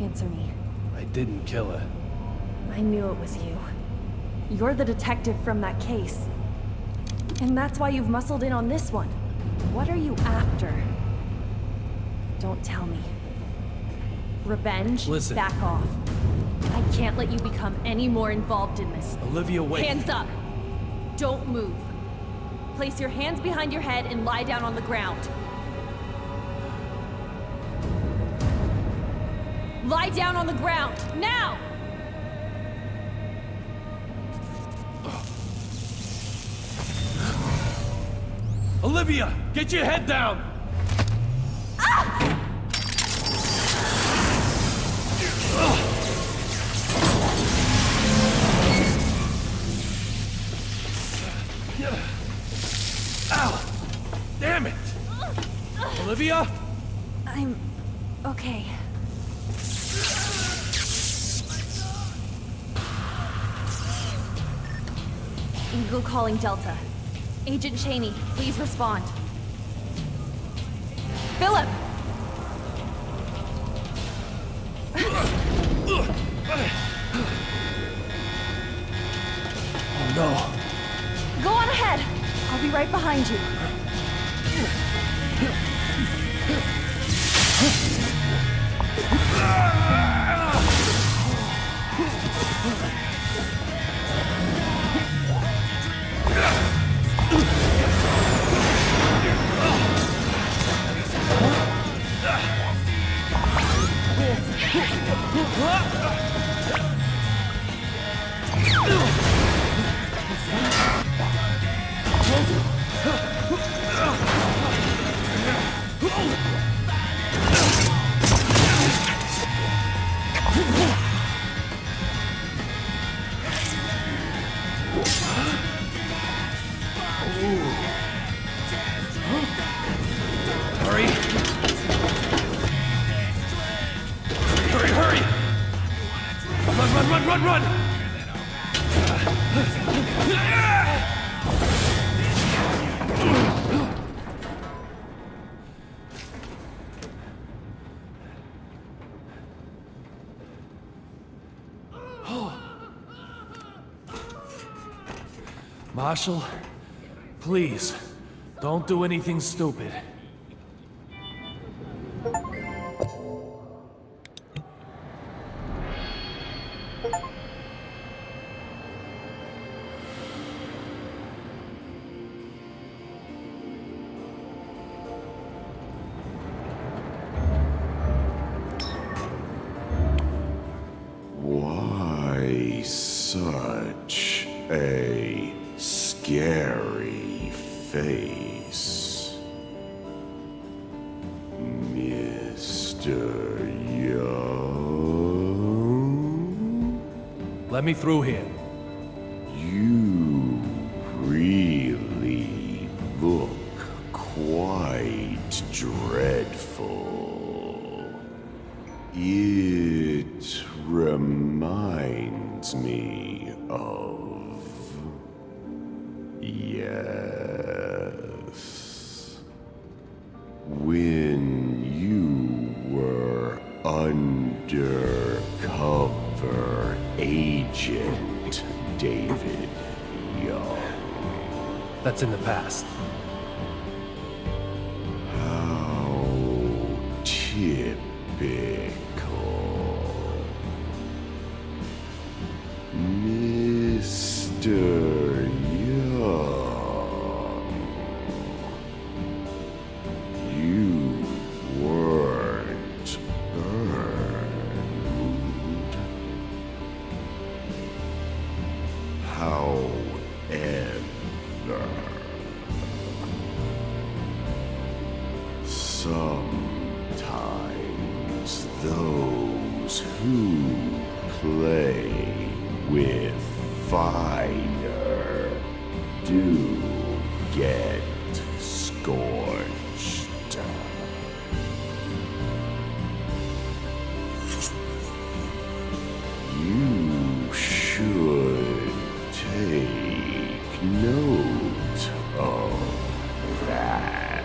answer me. I didn't kill her. I knew it was you. You're the detective from that case. And that's why you've muscled in on this one. What are you after? Don't tell me. Revenge? Listen. Back off. I can't let you become any more involved in this. Olivia, wait. Hands up! Don't move. Place your hands behind your head and lie down on the ground. Lie down on the ground, now! Olivia, get your head down! Ow! Damn it! Olivia? I'm okay. Eagle calling Delta. Agent Cheney, please respond. Philip! Oh no. Go on ahead. I'll be right behind you. Hurry! Hurry, hurry! Run! Marshal, please, don't do anything stupid. Why such a scary face, Mr. Young? Let me through here. You really look quite dreadful. It reminds me of... Yes. When you were undercover agent David Young. That's in the past. How typical. Mr. Young. You weren't burned. However, sometimes do get scorched. You should take note of that.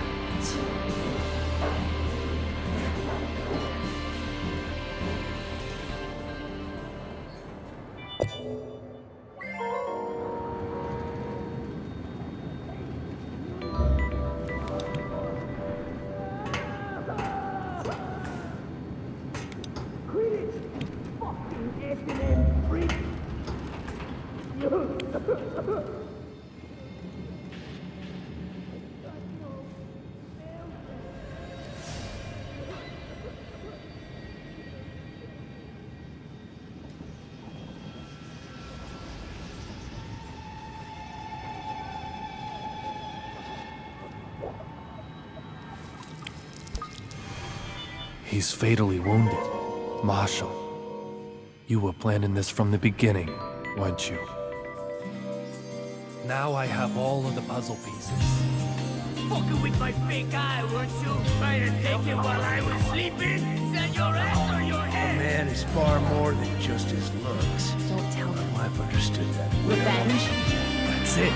He's fatally wounded. Marshall, you were planning this from the beginning, weren't you? Now I have all of the puzzle pieces. Fucking with my fake eye, weren't you? Trying to take it while I was sleeping? Is that your ass or your head? A man is far more than just his looks. Don't tell him. Oh, I've understood that. Revenge? That's it.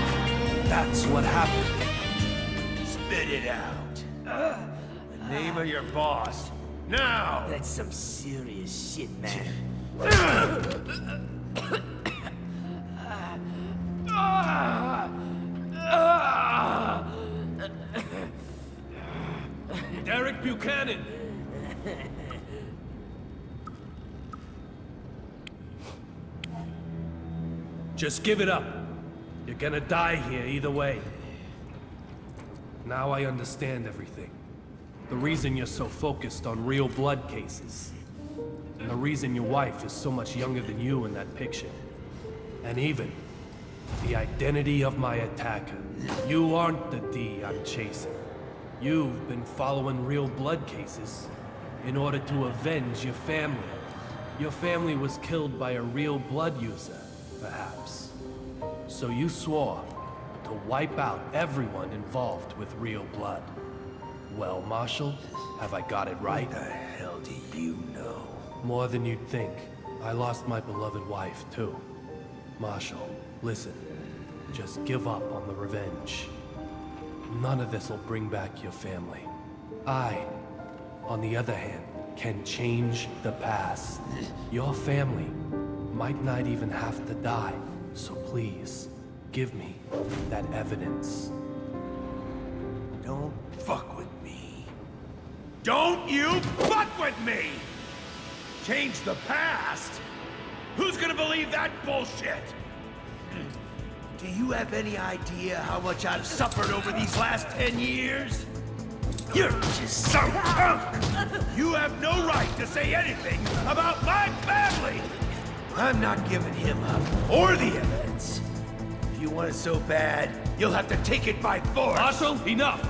That's what happened. Spit it out. The name of your boss. Now! That's some serious shit, man. Derek Buchanan! Just give it up. You're gonna die here either way. Now I understand everything. The reason you're so focused on real blood cases. And the reason your wife is so much younger than you in that picture. And even the identity of my attacker. You aren't the D I'm chasing. You've been following real blood cases in order to avenge your family. Your family was killed by a real blood user, perhaps. So you swore to wipe out everyone involved with real blood. Well, Marshall, have I got it right? What the hell do you know? More than you'd think. I lost my beloved wife, too. Marshall, listen. Just give up on the revenge. None of this will bring back your family. I, on the other hand, can change the past. Your family might not even have to die. So please, give me that evidence. Don't fuck with me. Don't you fuck with me! Change the past? Who's gonna believe that bullshit? Do you have any idea how much I've suffered over these last 10 years? You're just some punk! You have no right to say anything about my family! I'm not giving him up, or the evidence. If you want it so bad, you'll have to take it by force! Marshall, enough!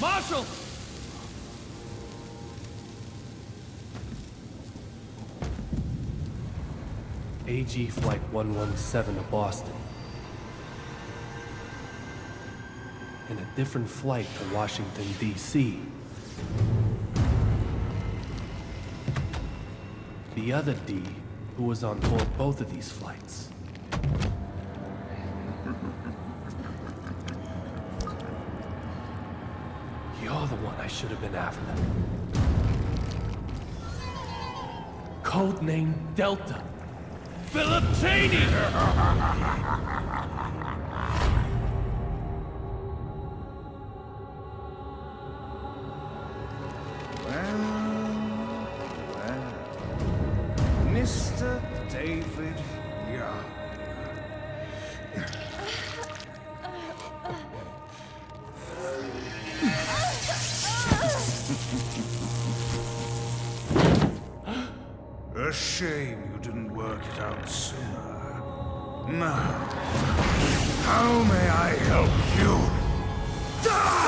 Marshall! AG Flight 117 to Boston. And a different flight to Washington, D.C. The other D who was on board both of these flights. You're the one I should have been after. Codename Delta. Philip Cheney! Mr. David Young. shame you didn't work it out sooner. Now, how may I help you? Die!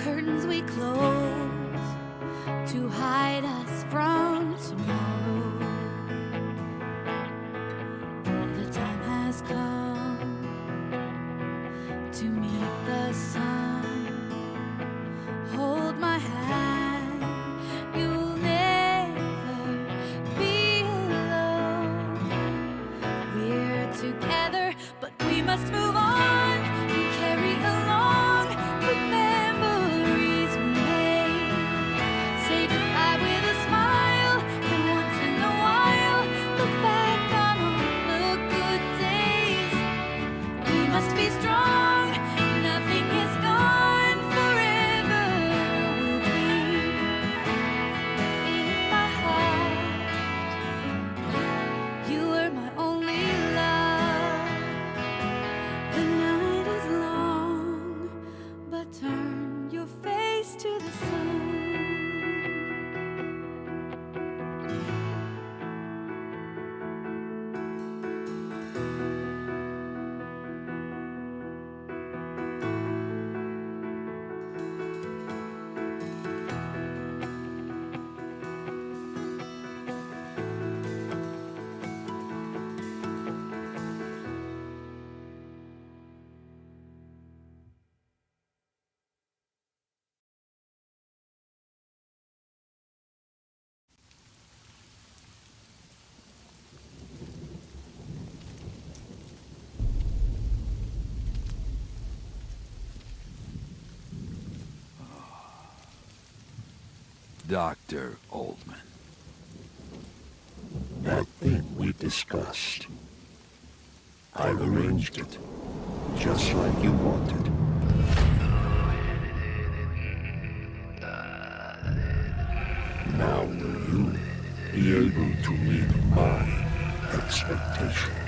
Curtains we close to hide us from tomorrow. The time has come to meet the sun. Hold my hand, you'll never be alone. We're together, but we must move on and carry along the memories we made. Say goodbye with a smile, and once in a while, look back on all the good days. We must be strong, nothing is gone, forever we'll be in my heart. You were my only love. The night is long, but turn your face to the sun. Dr. Oldman. That thing we discussed. I've arranged it, just like you wanted. Now will you be able to meet my expectations?